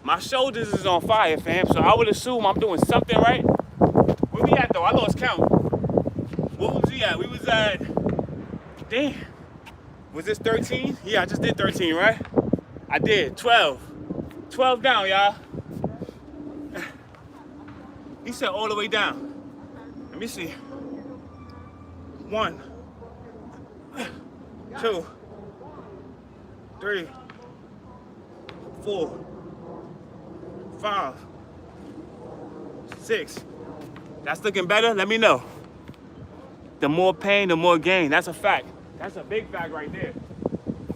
Speaker 1: my shoulders is on fire, fam. So I would assume I'm doing something right. Where we at though? I lost count. What was we at? We was at, damn. Was this 13? Yeah, I just did 13, right? I did 12. 12 down, y'all. He said all the way down. Let me see. 1, 2, 3, 4, 5, 6. That's looking better? Let me know. The more pain, the more gain. That's a fact. That's a big fact right there.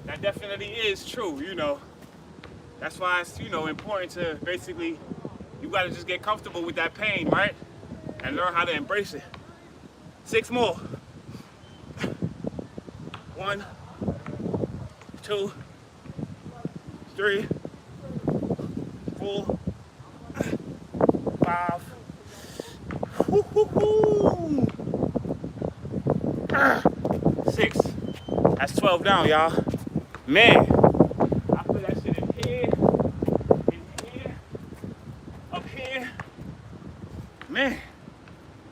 Speaker 1: That definitely is true, you know. That's why it's, you know, important to basically, you gotta just get comfortable with that pain, right? And learn how to embrace it. 6 more. 1, 2, 3, 4, 5. Woo-hoo-hoo. 6. That's 12 down, y'all. Man, I put that shit in here, up here. Man,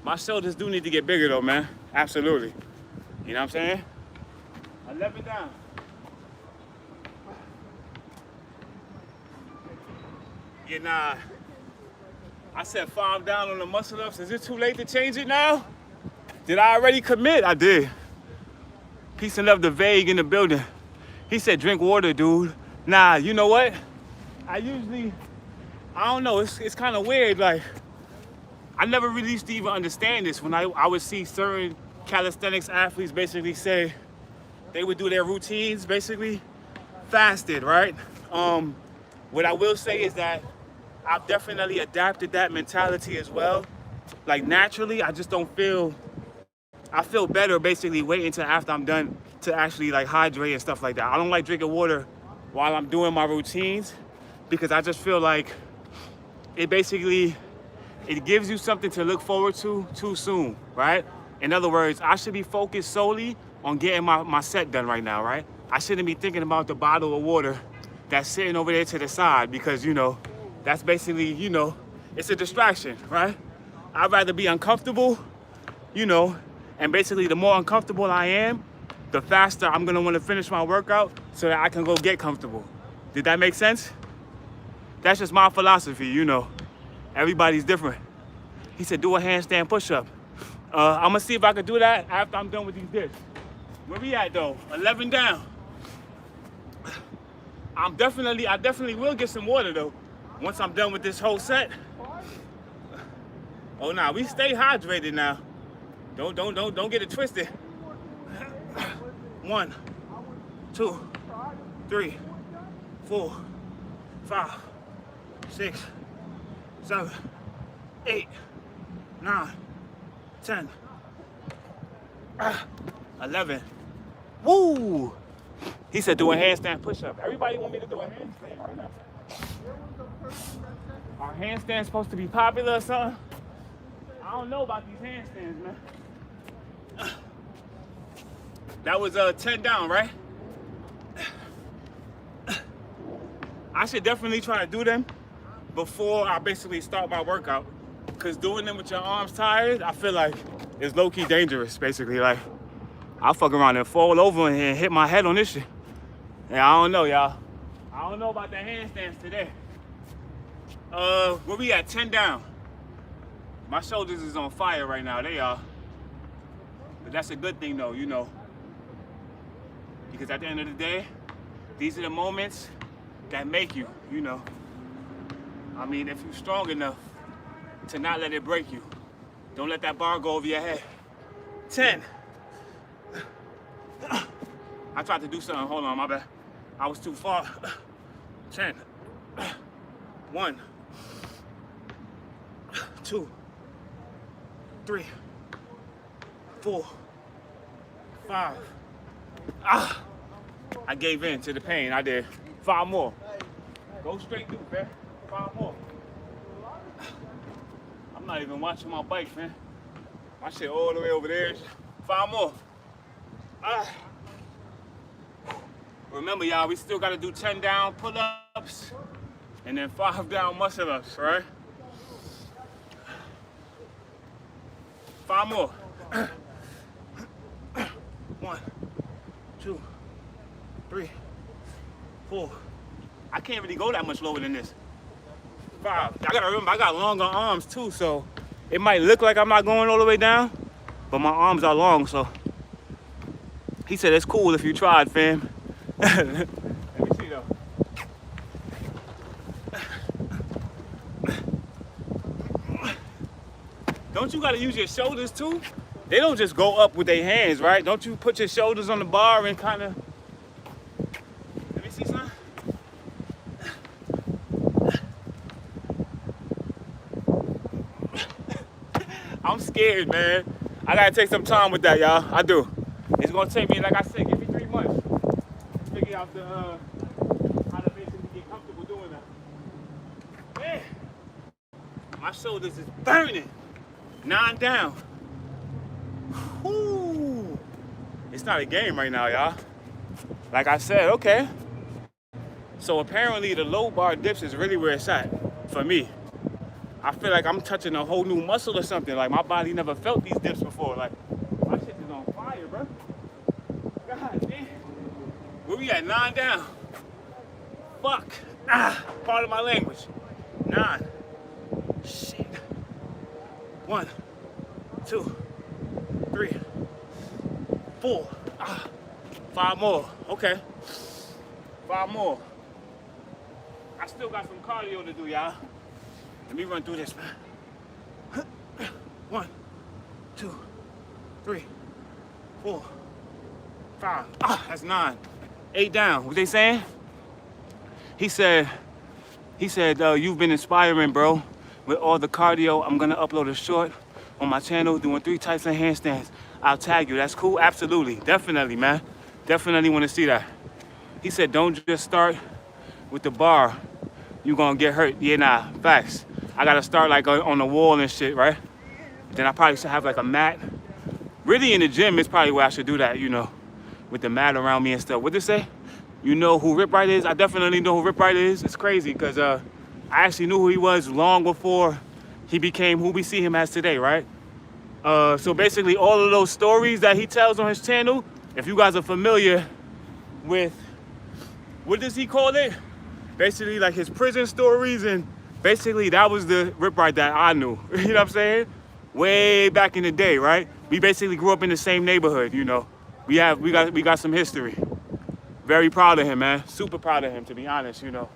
Speaker 1: my shoulders do need to get bigger though, man. Absolutely. You know what I'm saying? 11 down. Yeah, nah. I said 5 down on the muscle ups. Is it too late to change it now? Did I already commit? I did. Peace and love to Vague in the building. He said, drink water, dude. Nah, you know what? I don't know, it's kind of weird. Like, I never really used to even understand this when I would see certain calisthenics athletes basically say they would do their routines basically fasted, right? What I will say is that I've definitely adapted that mentality as well. Like naturally, I just don't feel, I feel better basically waiting until after I'm done to actually like hydrate and stuff like that. I don't like drinking water while I'm doing my routines because I just feel like it basically, it gives you something to look forward to too soon, right? In other words, I should be focused solely on getting my set done right now, right? I shouldn't be thinking about the bottle of water that's sitting over there to the side because, you know, that's basically, you know, it's a distraction, right? I'd rather be uncomfortable, you know, and basically the more uncomfortable I am, the faster I'm gonna wanna finish my workout so that I can go get comfortable. Did that make sense? That's just my philosophy, you know. Everybody's different. He said, do a handstand push-up. I'm gonna see if I can do that after I'm done with these dips. Where we at though? 11 down. I definitely will get some water though, once I'm done with this whole set. Oh nah, we stay hydrated now. Don't get it twisted. 1, 2, 3, 4, 5, 6, 7, 8, 9, 10, 11. Woo! He said do a handstand push-up. Everybody want me to do a handstand right now. Are handstands supposed to be popular or something? I don't know about these handstands, man. That was 10 down, right? I should definitely try to do them before I basically start my workout. Because doing them with your arms tired, I feel like it's low-key dangerous, basically. Like, I'll fuck around and fall over and hit my head on this shit. And I don't know, y'all. I don't know about the handstands today. Where we at? 10 down. My shoulders is on fire right now, they are. But that's a good thing though, you know. Because at the end of the day, these are the moments that make you, you know. I mean, if you're strong enough to not let it break you, don't let that bar go over your head. 10. I tried to do something, hold on, my bad. I was too far. 10. 1, 2, 3, 4, 5. I gave in to the pain, I did. 5 more. Go straight through, man. 5 more. I'm not even watching my bike, man. My shit all the way over there. 5 more. Remember, y'all, we still gotta do 10 down pull-ups and then 5 down muscle-ups, right? 5 more. 1, 2, 3, 4. I can't really go that much lower than this. 5. I gotta remember, I got longer arms too, so it might look like I'm not going all the way down, but my arms are long, so. He said it's cool if you tried, fam. Let me see though. Don't you gotta use your shoulders too? They don't just go up with their hands, right? Don't you put your shoulders on the bar and kind of. Let me see something. I'm scared, man. I gotta take some time with that, y'all. I do. It's gonna take me, like I said, give me 3 months to figure out how to basically get comfortable doing that. Man, my shoulders is burning. 9 down. Whew. It's not a game right now, y'all. Like I said, okay. So apparently the low bar dips is really where it's at for me. I feel like I'm touching a whole new muscle or something. Like my body never felt these dips before. Like my shit is on fire, bro. God damn. Where we at? 9 down. Fuck. Part of my language. 9. Shit. 1, 2, 3, 4. 5 more. Okay. 5 more. I still got some cardio to do, y'all. Let me run through this, man. 1, 2, 3, 4, 5. That's 9. 8 down. What they saying? He said, you've been inspiring, bro. With all the cardio, I'm gonna upload a short on my channel doing 3 types of handstands. I'll tag you. That's cool? Absolutely. Definitely, man. Definitely want to see that. He said, don't just start with the bar. You gonna get hurt. Yeah, nah. Facts. I gotta start like on the wall and shit, right? Then I probably should have like a mat. Really in the gym is probably where I should do that, you know, with the mat around me and stuff. What'd they say? You know who Rip Right is? I definitely know who Rip Right is. It's crazy because I actually knew who he was long before he became who we see him as today, right? So basically all of those stories that he tells on his channel, if you guys are familiar with, what does he call it? Basically like his prison stories, and basically that was the Rip Right that I knew. You know what I'm saying? Way back in the day, right? We basically grew up in the same neighborhood, you know. We got some history. Very proud of him, man. Super proud of him, to be honest, you know.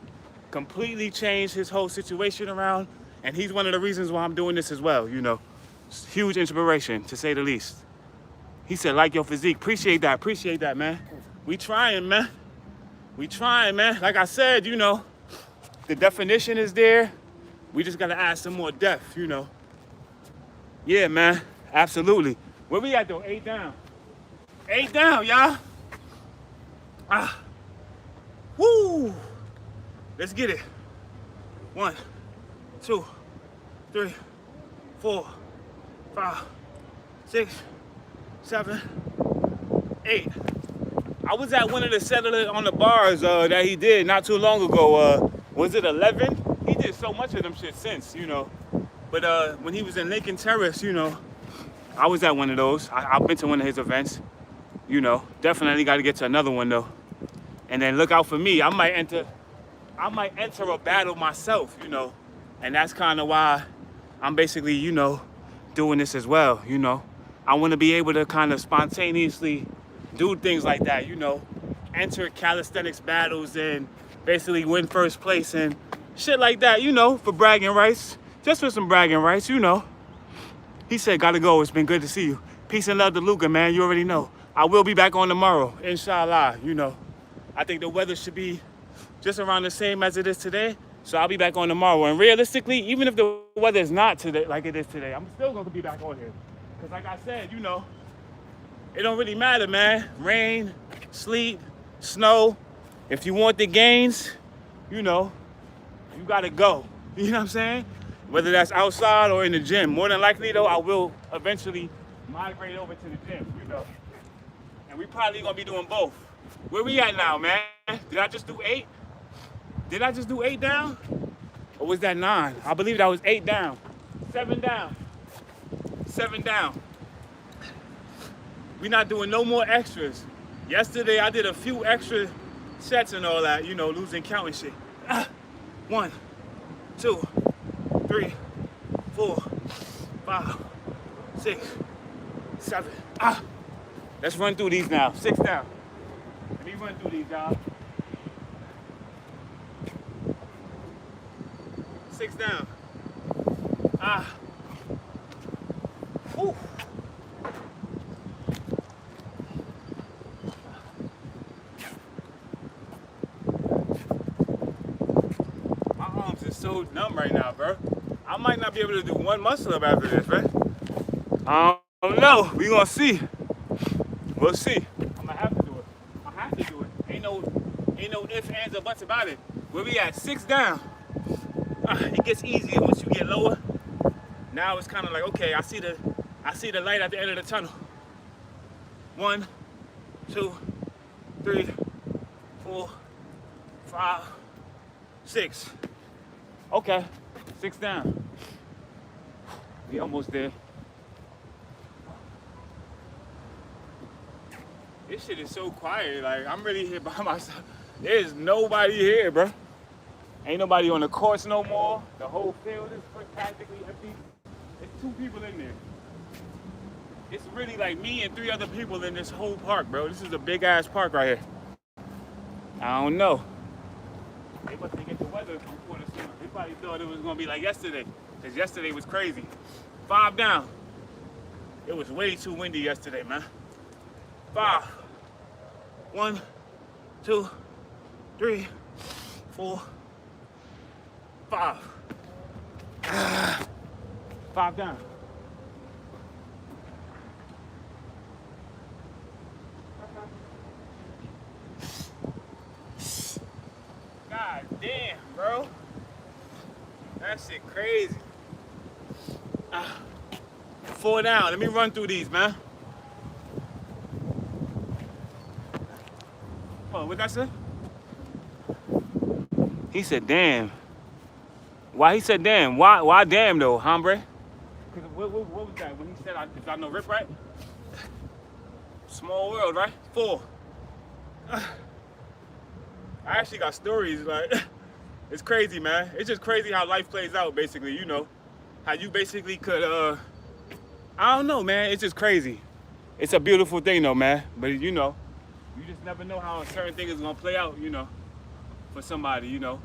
Speaker 1: Completely changed his whole situation around, and he's one of the reasons why I'm doing this as well, you know. Huge inspiration, to say the least. He said, like your physique. Appreciate that, man. We trying, man. We trying, man. Like I said, you know, the definition is there. We just gotta add some more depth, you know. Yeah, man, absolutely. Where we at though? 8 down. 8 down, y'all. Woo. Let's get it. 1, 2, 3, 4, 5, 6, 7, 8. I was at one of the settlers on the bars that he did not too long ago. Was it 11? He did so much of them shit since, you know. But when he was in Lincoln Terrace, you know, I was at one of those. I've been to one of his events, you know. Definitely got to get to another one though. And then look out for me. I might enter a battle myself, you know. And that's kind of why I'm basically, you know, doing this as well, you know. I want to be able to kind of spontaneously do things like that, you know. Enter calisthenics battles and basically win first place and shit like that, you know, for bragging rights. Just for some bragging rights, you know. He said, gotta go. It's been good to see you. Peace and love to Luca, man. You already know. I will be back on tomorrow, inshallah, you know. I think the weather should be just around the same as it is today. So I'll be back on tomorrow. And realistically, even if the weather is not today like it is today, I'm still gonna be back on here. Because like I said, you know, it don't really matter, man. Rain, sleet, snow. If you want the gains, you know, you gotta go. You know what I'm saying? whether that's outside or in the gym. More than likely though, I will eventually migrate over to the gym, you know. And we probably gonna be doing both. Where we at now, man? Did I just do 8? Did I just do 8 down? Or was that 9? I believe that was 8 down. 7 down. 7 down. We're not doing no more extras. Yesterday I did a few extra sets and all that, you know, losing count and shit. 1, 2, 3, 4, 5, 6, 7. Let's run through these now. 6 down. Let me run through these, y'all. 6 down. Whew. My arms are so numb right now, bro. I might not be able to do one muscle up after this, man. I don't know. We gonna see. We'll see. I'm gonna have to do it. I have to do it. Ain't no ifs, ands, or buts about it. Where we at? 6 down. It gets easier once you get lower. Now it's kind of like, okay, I see the light at the end of the tunnel. 1, 2, 3, 4, 5, 6. Okay, 6 down. We almost there. This shit is so quiet. Like, I'm really here by myself. There's nobody here, bro. Ain't nobody on the course no more. The whole field is practically empty. There's 2 people in there. It's really like me and 3 other people in this whole park, bro. This is a big ass park right here. I don't know. They must get the weather before the summer. They probably thought it was gonna be like yesterday, because yesterday was crazy. 5 down. It was way too windy yesterday, man. 5. 1, 2, 3, 4, 5. 5 down. God damn, bro. That shit crazy. 4 down. Let me run through these, man. Oh, what that say? He said, damn. Why he said damn? Why damn though, hombre? What was that when he said, is I no rip right? Small world, right? 4. I actually got stories, like, it's crazy, man. It's just crazy how life plays out, basically, you know. How you basically could, I don't know, man. It's just crazy. It's a beautiful thing, though, man. But, you know, you just never know how a certain thing is going to play out, you know, for somebody, you know.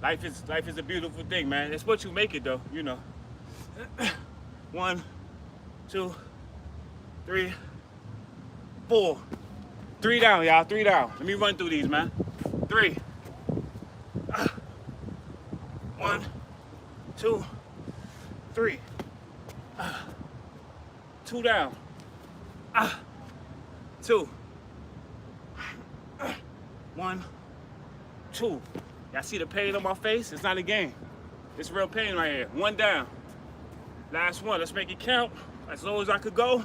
Speaker 1: Life is a beautiful thing, man. It's what you make it, though, you know. 1, 2, 3, 4. 3 down, y'all. 3 down. Let me run through these, man. 3. 1, 2, 3. 2 down. 2. 1, 2. Y'all see the pain on my face? It's not a game. It's real pain right here. 1 down. Last one. Let's make it count. As low as I could go.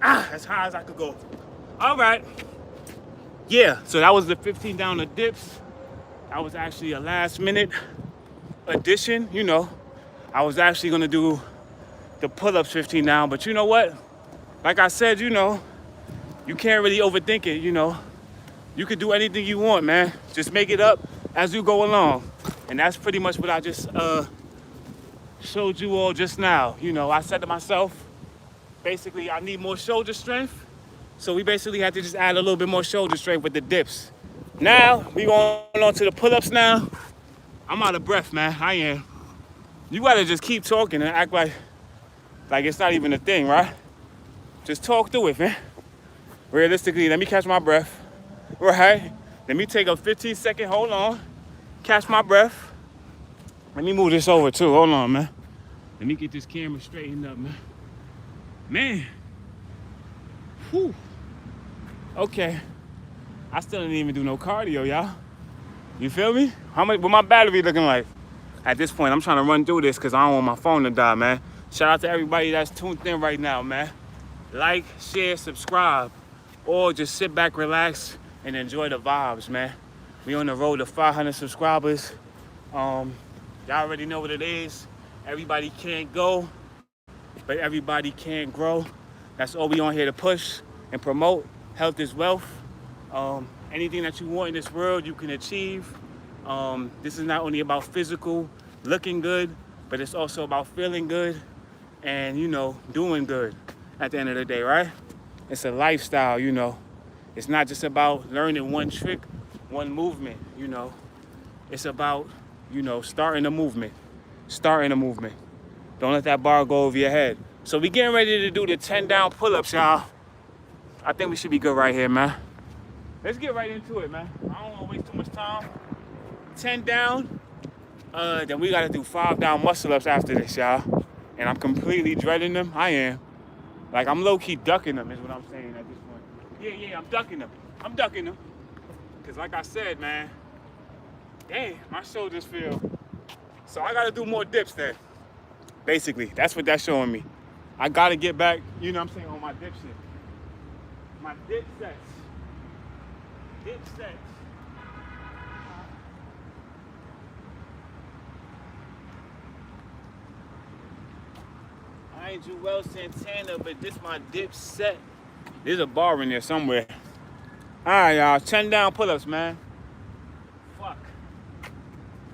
Speaker 1: As high as I could go. All right. Yeah, so that was the 15 down the dips. That was actually a last minute addition, you know. I was actually gonna do the pull-ups 15 down, but you know what? Like I said, you know, you can't really overthink it, you know. You can do anything you want, man. Just make it up as you go along. And that's pretty much what I just showed you all just now. You know, I said to myself, basically, I need more shoulder strength. So we basically had to just add a little bit more shoulder strength with the dips. Now, we going on to the pull-ups now. I'm out of breath, man. I am. You gotta just keep talking and act like it's not even a thing, right? Just talk through it, man. Realistically, let me catch my breath. Right? Let me take a 15-second, hold on. Catch my breath. Let me move this over too, hold on, man. Let me get this camera straightened up, man. Man. Whew. Okay. I still didn't even do no cardio, y'all. You feel me? What my battery looking like? at this point, I'm trying to run through this because I don't want my phone to die, man. Shout out to everybody that's tuned in right now, man. Like, share, subscribe, or just sit back, relax, and enjoy the vibes, man. We on the road to 500 subscribers. Y'all already know what it is. Everybody can't go, but everybody can grow. That's all we on here to push and promote. Health is wealth. Anything that you want in this world, you can achieve. This is not only about physical, looking good, but it's also about feeling good and, you know, doing good at the end of the day, right? It's a lifestyle, you know. It's not just about learning one trick, one movement, you know. It's about, you know, starting a movement. Don't let that bar go over your head. So we getting ready to do the 10 down pull-ups, y'all. I think we should be good right here, man. Let's get right into it, man. I don't want to waste too much time. 10 down, then we gotta do 5 down muscle-ups after this, y'all. And I'm completely dreading them. I am. Like, I'm low-key ducking them is what I'm saying at this point. Yeah, I'm ducking them. Because like I said, man, dang, my shoulders feel. So I gotta do more dips then. Basically, that's what that's showing me. I gotta get back, you know what I'm saying, on my dip shit. My dip sets. I ain't Joel Santana, but this my dip set. There's a bar in there somewhere. All right, y'all, 10 down pull-ups, man. Fuck.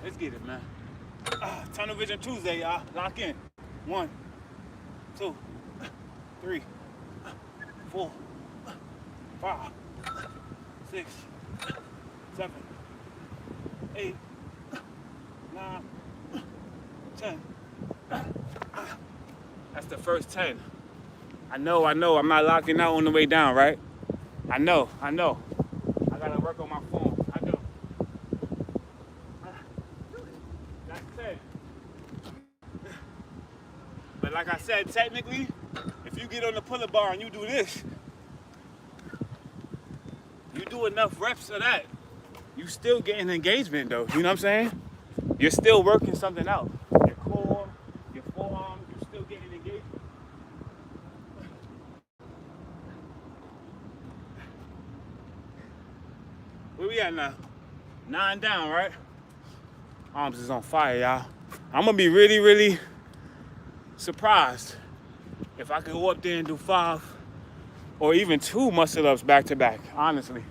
Speaker 1: Let's get it, man. Tunnel Vision Tuesday, y'all. Lock in. 1, 2, 3, 4, 5, 6, 7, 8, 9, 10. That's the first 10. I know. I'm not locking out on the way down, right? I know. I gotta work on my phone. I know. That's 10. But like I said, technically, if you get on the pull-up bar and you do this, you do enough reps of that, you still getting engagement though. You know what I'm saying? You're still working something out. Your core, your forearms, you're still getting engagement. Where we at now? 9 down, right? Arms is on fire, y'all. I'm gonna be really surprised if I could go up there and do 5 or even 2 muscle-ups back to back, honestly.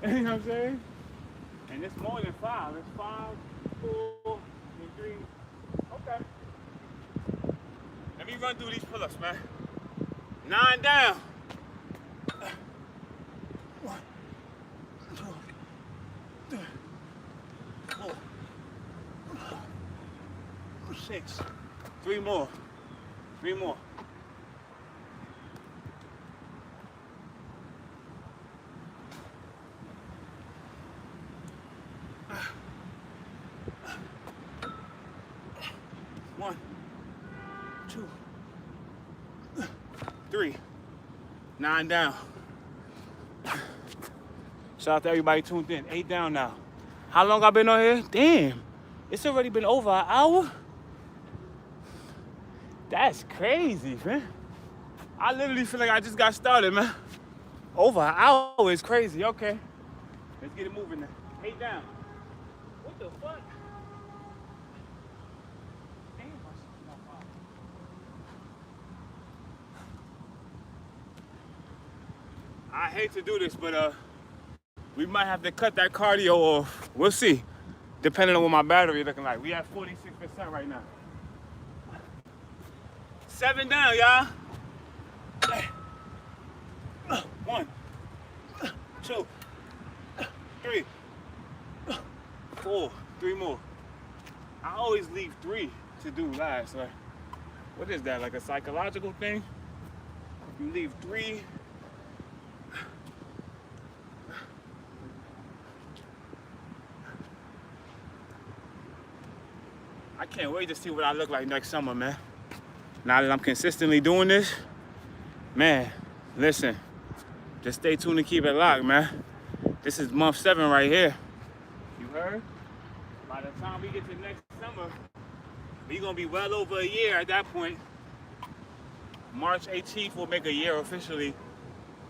Speaker 1: You know what I'm saying? And it's more than 5. It's 5, 4, and 3. Okay. Let me run through these pull-ups, man. 9 down. 1, 2, 3, 4, 6. 3 more. 3 more. One, 2, 3. 9 down. Shout out to everybody tuned in. 8 down now. How long I been on here? Damn. It's already been over an hour? That's crazy, man. I literally feel like I just got started, man. Over an hour is crazy. Okay. Let's get it moving now. 8 down. What the fuck? Damn, my shit's on fire. I hate to do this, but we might have to cut that cardio off. We'll see. Depending on what my battery is looking like. We at 46% right now. 7 down, y'all. 1, 2, 3, 4. 3 more. I always leave 3 to do last. Like, what is that? Like a psychological thing? You leave 3. I can't wait to see what I look like next summer, man. Now that I'm consistently doing this, man, listen, just stay tuned and keep it locked, man. This is month 7 right here. You heard? By the time we get to next summer, summer. We're gonna be well over a year at that point. March 18th will make a year officially.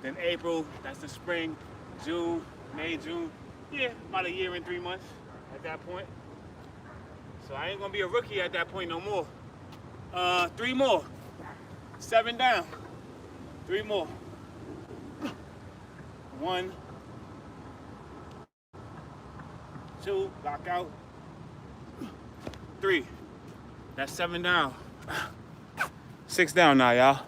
Speaker 1: Then April, that's the spring. June, May, June. Yeah, about a year and 3 months at that point. So I ain't gonna be a rookie at that point no more. 3 more. 7 down. 3 more. 1, 2, lock out. 3. That's 7 down. 6 down now, y'all.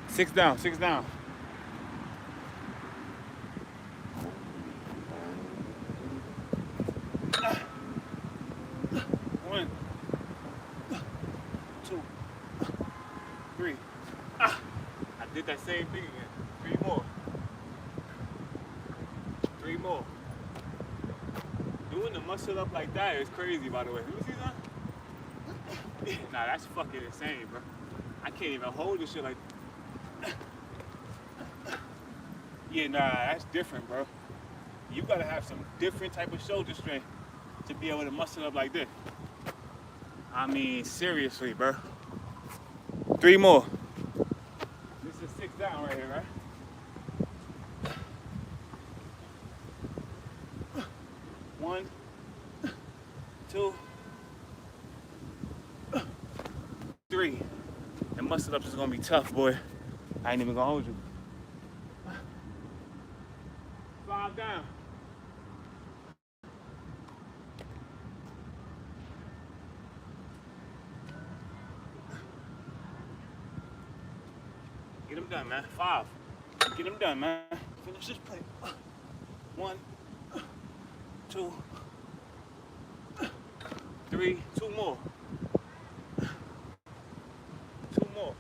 Speaker 1: Six down, 6 down. 1, 2, 3. I did that same thing again. 3 more. 3 more. Doing the muscle up like that is crazy, by the way. You see that? Nah, that's fucking insane, bro. I can't even hold this shit like. Yeah, nah, that's different, bro. You gotta have some different type of shoulder strength to be able to muscle up like this. I mean, seriously, bro. 3 more. This is 6 down right here, right? 1, 2, 3. And muscle ups is gonna be tough, boy. I ain't even gonna hold you. 5 down. Get them done, man. 5. Get them done, man. Finish this plate. 1, 2, 3. 2 more. 2 more.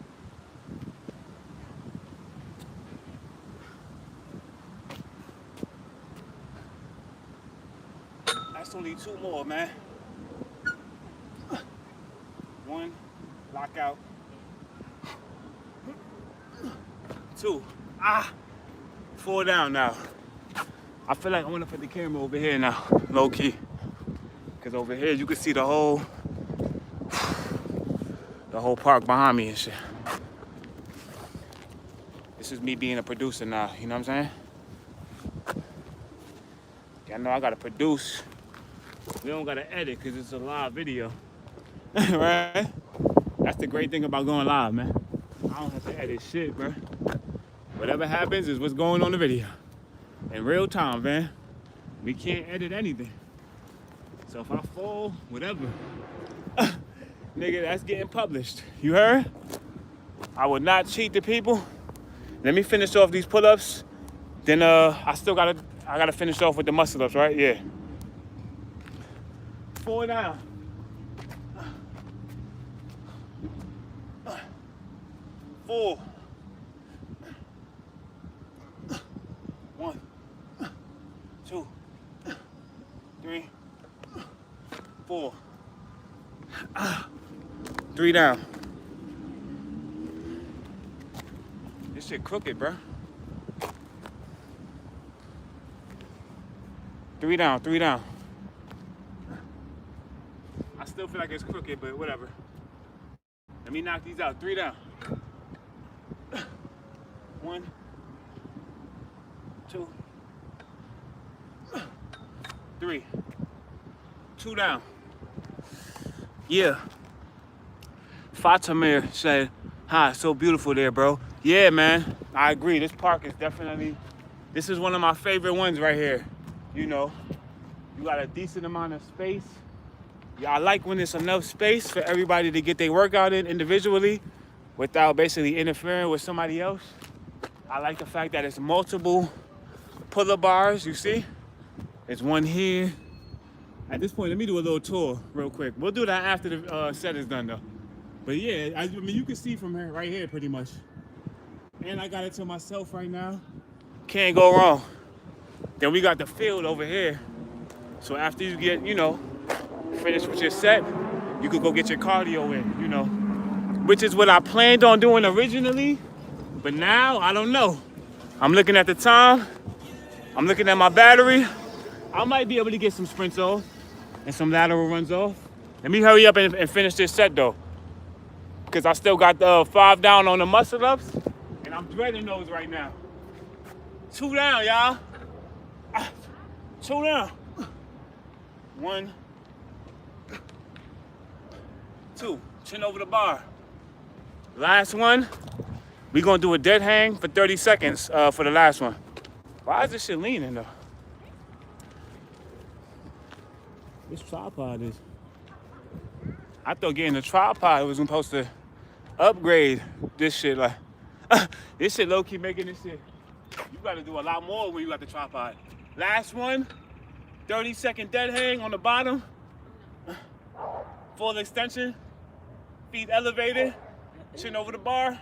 Speaker 1: That's only 2 more, man. 1, lock out. 2. 4 down now. I feel like I want to put the camera over here now, low key. Because over here you can see the whole park behind me and shit. This is me being a producer now, you know what I'm saying? I know I gotta produce. We don't gotta edit because it's a live video, right? That's the great thing about going live, man. I don't have to edit shit, bro. Whatever happens is what's going on the video. In real time, man. We can't edit anything. So if I fall, whatever, nigga, that's getting published. You heard? I would not cheat the people. Let me finish off these pull-ups. Then I gotta finish off with the muscle-ups, right? Yeah. 4 down. 4. 1, 2, 3, 4. 3 down. This shit crooked, bro. 3 down, 3 down. I still feel like it's crooked, but whatever. Let me knock these out. 3 down. 1, 2, 3. 2 down. Yeah. Fatimir said, "Hi, so beautiful there, bro." Yeah, man. I agree. This park is definitely. This is one of my favorite ones right here. You know, you got a decent amount of space. Yeah, I like when there's enough space for everybody to get their workout in individually without basically interfering with somebody else. I like the fact that it's multiple pull-up bars, you see? There's one here. At this point, let me do a little tour real quick. We'll do that after the set is done, though. But yeah, I mean, you can see from here, right here, pretty much. And I got it to myself right now. Can't go wrong. Then we got the field over here. So after you get, you know, finish with your set, you could go get your cardio in, you know, which is what I planned on doing originally. But now, I don't know. I'm looking at the time. I'm looking at my battery. I might be able to get some sprints off and some lateral runs off. Let me hurry up and finish this set though, because I still got the 5 down on the muscle ups, and I'm dreading those right now. 2 down, y'all. 2 down. 1, 2. Chin over the bar. Last one. We're gonna do a dead hang for 30 seconds for the last one. Why is this shit leaning though? This tripod is. I thought getting the tripod was supposed to upgrade this shit. Like, this shit low key making this shit. You gotta do a lot more when you got the tripod. Last one, 30-second dead hang on the bottom. Full extension, feet elevated, chin over the bar.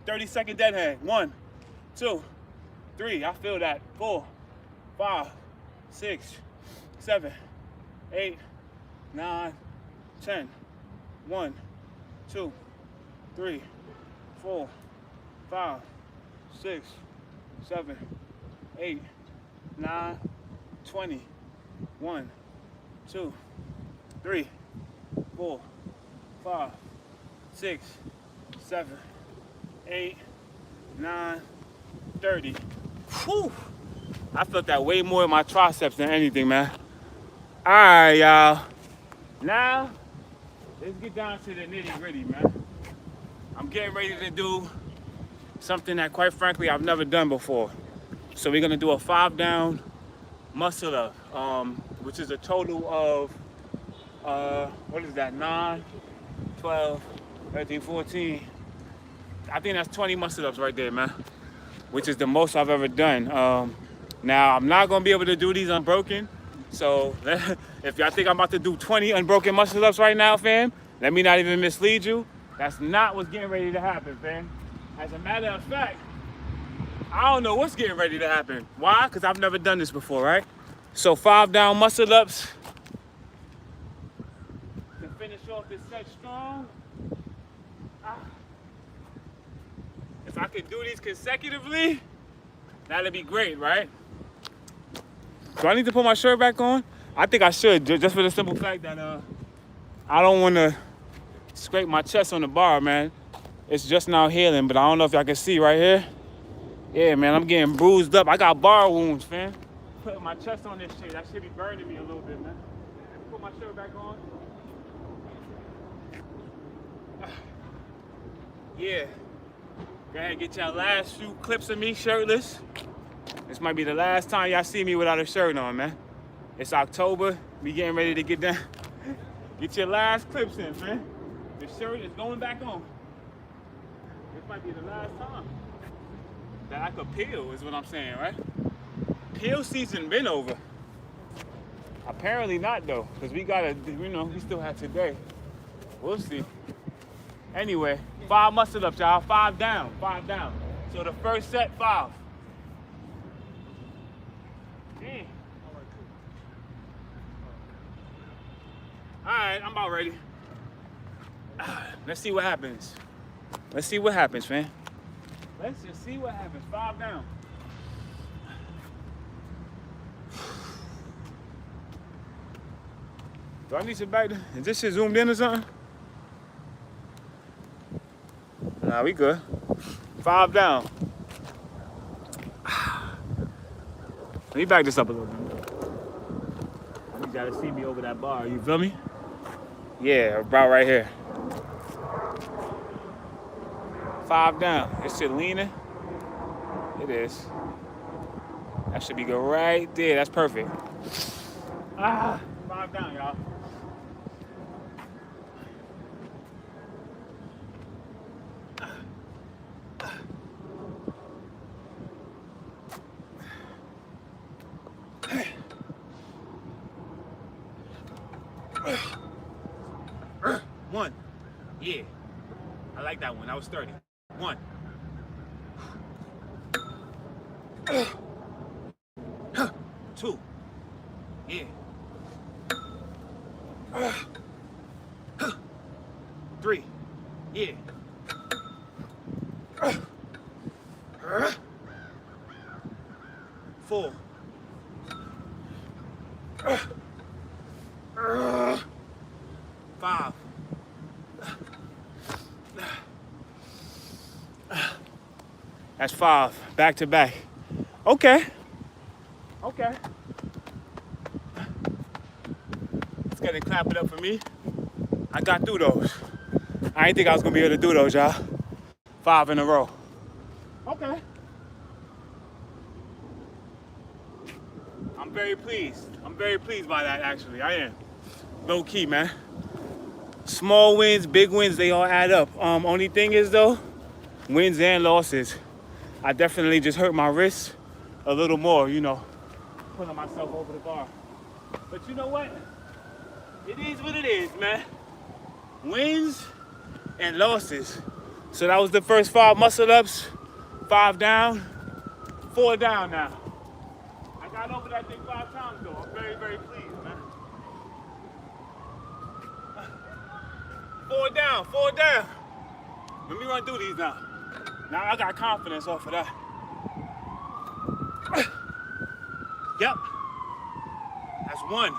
Speaker 1: 30-second dead hang. 1, 2, 3. I feel that. 4, 5, 6, 7, 8, 9, 10. 1, 2, 3, 4, 5, 6, 7, 8, 9, 20. 1, 2, 3, 4, 5, 6, 7, 8, 9, 30. Whew. I felt that way more in my triceps than anything, man. All right, y'all. Now, let's get down to the nitty-gritty, man. I'm getting ready to do something that, quite frankly, I've never done before. So we're gonna do a 5 down muscle up, which is a total of, what is that, 9, 12, 13, 14. I think that's 20 muscle ups right there, man, which is the most I've ever done. Now, I'm not gonna be able to do these unbroken. So if y'all think I'm about to do 20 unbroken muscle ups right now, fam, let me not even mislead you. That's not what's getting ready to happen, fam. As a matter of fact, I don't know what's getting ready to happen. Why? Because I've never done this before, right? So 5 down muscle ups to finish off this set strong. If I could do these consecutively, that'd be great, right? Do I need to put my shirt back on? I think I should, just for the simple fact that I don't want to scrape my chest on the bar, man. It's just now healing, but I don't know if y'all can see right here. Yeah, man, I'm getting bruised up. I got bar wounds, fam. Putting my chest on this shit, that should be burning me a little bit, man. Put my shirt back on. Yeah. Go ahead, get y'all last few clips of me shirtless. This might be the last time y'all see me without a shirt on, man. It's October. We getting ready to get done. Get your last clips in, man. The shirt is going back on. This might be the last time that I could peel, is what I'm saying, right? Peel season been over. Apparently not, though, because we gotta, you know, we still have today. We'll see. Anyway, 5 muscle ups, y'all. 5 down, 5 down. So the first set, 5. Damn. All right, I'm about ready. Let's see what happens. Let's see what happens, man. Let's just see what happens. 5 down. Do I need some back? Is this shit zoomed in or something? Nah, we good. 5 down. Let me back this up a little bit. I need y'all to see me over that bar. You feel me? Yeah, about right here. 5 down. This shit leaning. It is. That should be good right there. That's perfect. 5 down, y'all. One. Yeah. I like that one. That was 30. 1. 2. Yeah. 3. Yeah. 4. 5. That's 5, back to back. Okay. Okay. Let's get it, clap it up for me. I got through those. I didn't think I was gonna be able to do those, y'all. 5 in a row. Okay. I'm very pleased. I'm very pleased by that, actually. I am. Low key, man. Small wins, big wins, they all add up. Only thing is, though, wins and losses. I definitely just hurt my wrist a little more, you know, pulling myself over the bar. But you know what? It is what it is, man. Wins and losses. So that was the first 5 muscle ups, 5 down, 4 down now. I got over that thing 5 times though. I'm very, very pleased, man. 4 down, 4 down. Let me run through these now. Now I got confidence off of that. Yep. That's 1.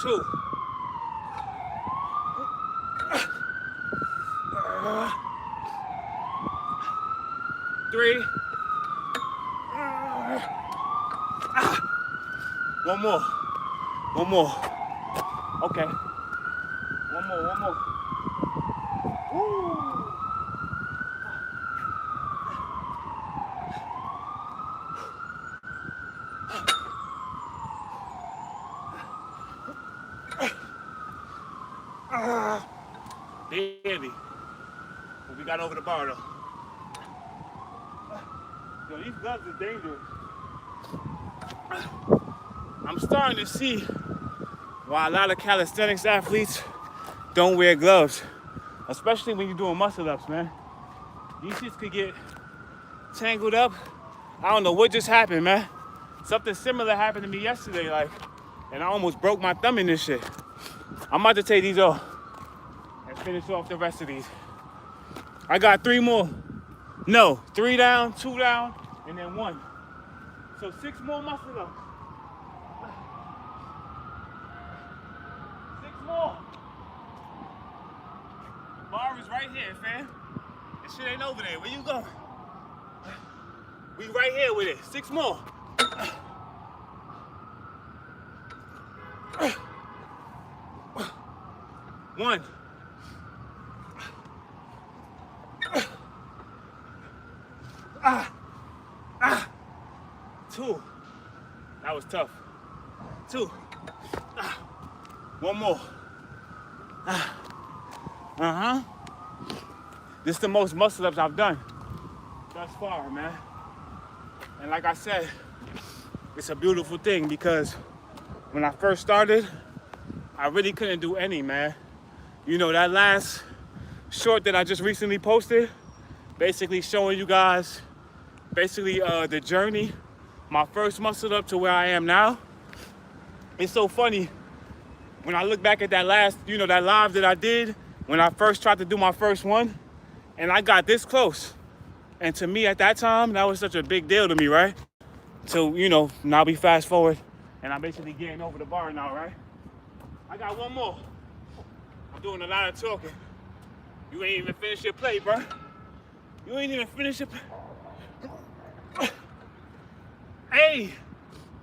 Speaker 1: 2. 3. 1 more. 1 more. Okay. 1 more, 1 more. Woo. Heavy. But we got over the bar though. Yo, these gloves are dangerous. I'm starting to see why a lot of calisthenics athletes don't wear gloves, especially when you're doing muscle ups, man. These shits could get tangled up. I don't know what just happened, man. Something similar happened to me yesterday, like, and I almost broke my thumb in this shit. I'm about to take these off and finish off the rest of these. I got 3 more. No, 3 down, 2 down, and then 1. So 6 more muscle ups. 6 more. The bar is right here, fam. This shit ain't over there. Where you going? We right here with it. 6 more. 1. 2. That was tough. 2. 1 more. This is the most muscle ups I've done thus far, man. And like I said, it's a beautiful thing because when I first started, I really couldn't do any, man. You know, that last short that I just recently posted, basically showing you guys the journey, my first muscle up to where I am now. It's so funny when I look back at that last, you know, that live that I did when I first tried to do my first one, and I got this close. And to me at that time, that was such a big deal to me, right? So, you know, now we fast forward and I'm basically getting over the bar now, right? I got 1 more. I'm doing a lot of talking. You ain't even finished your plate, bro. You ain't even finished your plate. Hey,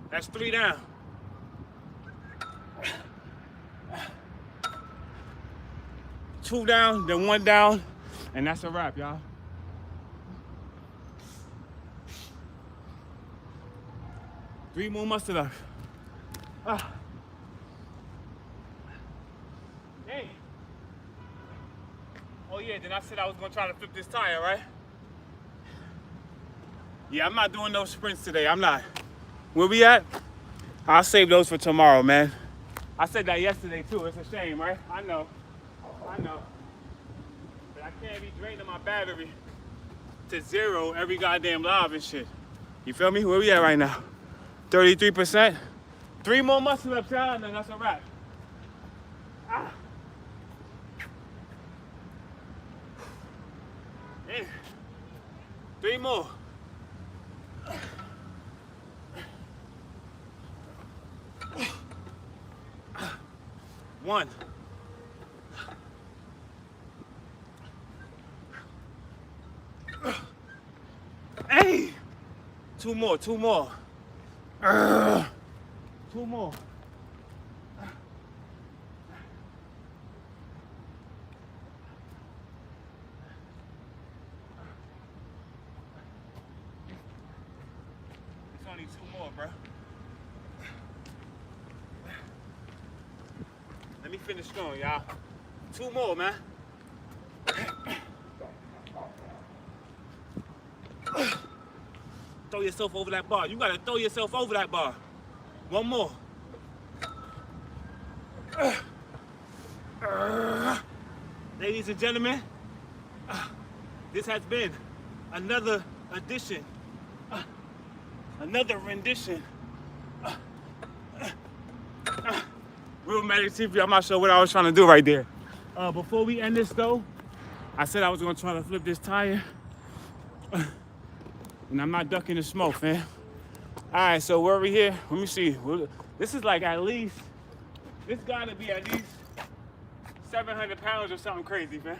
Speaker 1: that's 3 down. Two down, then 1 down, and that's a wrap, y'all. Three more muscle ups. Hey. Oh yeah, then I said I was gonna try to flip this tire, right? Yeah, I'm not doing those sprints today. I'm not. Where we at? I'll save those for tomorrow, man. I said that yesterday too. It's a shame, right? I know. But I can't be draining my battery to 0 every goddamn live and shit. You feel me? Where we at right now? 33%. 3 more muscle ups, y'all, and then that's a wrap. Ah. Yeah. 3 more. 1. Hey! 2 more, 2 more. 2 more. It's only 2 more, bro. Let me finish strong, y'all. 2 more, man. Throw yourself over that bar. You gotta throw yourself over that bar. 1 more. Ladies and gentlemen, this has been another edition, another rendition. Real Magic TV. I'm not sure what I was trying to do right there. Before we end this though, I said I was gonna try to flip this tire. And I'm not ducking the smoke, man. All right, so we're over here. Let me see. This is like at least, this gotta be at least 700 pounds or something crazy, man.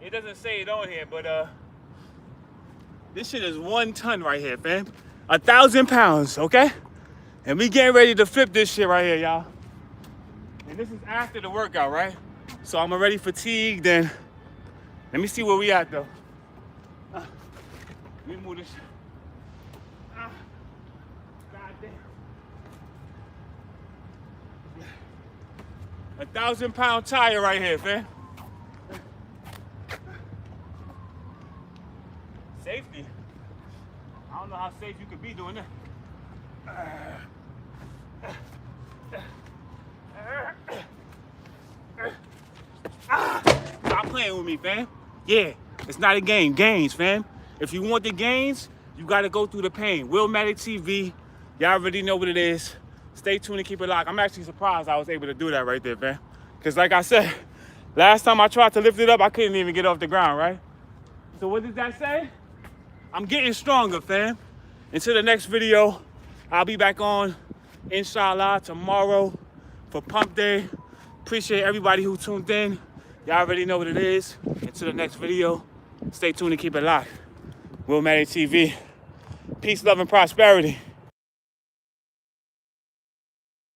Speaker 1: It doesn't say it on here, but this shit is 1 ton right here, fam. 1,000 pounds, okay? And we getting ready to flip this shit right here, y'all. And this is after the workout, right? So I'm already fatigued, and let me see where we at though. Let me move this. God damn. 1,000 pound tire right here, fam. Safety. I don't know how safe you could be doing that. Stop playing with me, fam. Yeah, it's not a game. Gains, fam. If you want the gains, you gotta go through the pain. Will Magic TV, y'all already know what it is. Stay tuned and keep it locked. I'm actually surprised I was able to do that right there, fam. Because like I said, last time I tried to lift it up, I couldn't even get off the ground, right? So what does that say? I'm getting stronger, fam. Until the next video, I'll be back on, inshallah, tomorrow for Pump Day. Appreciate everybody who tuned in. Y'all already know what it is. Until the next video, stay tuned and keep it locked. Will Magic TV. Peace, love, and prosperity.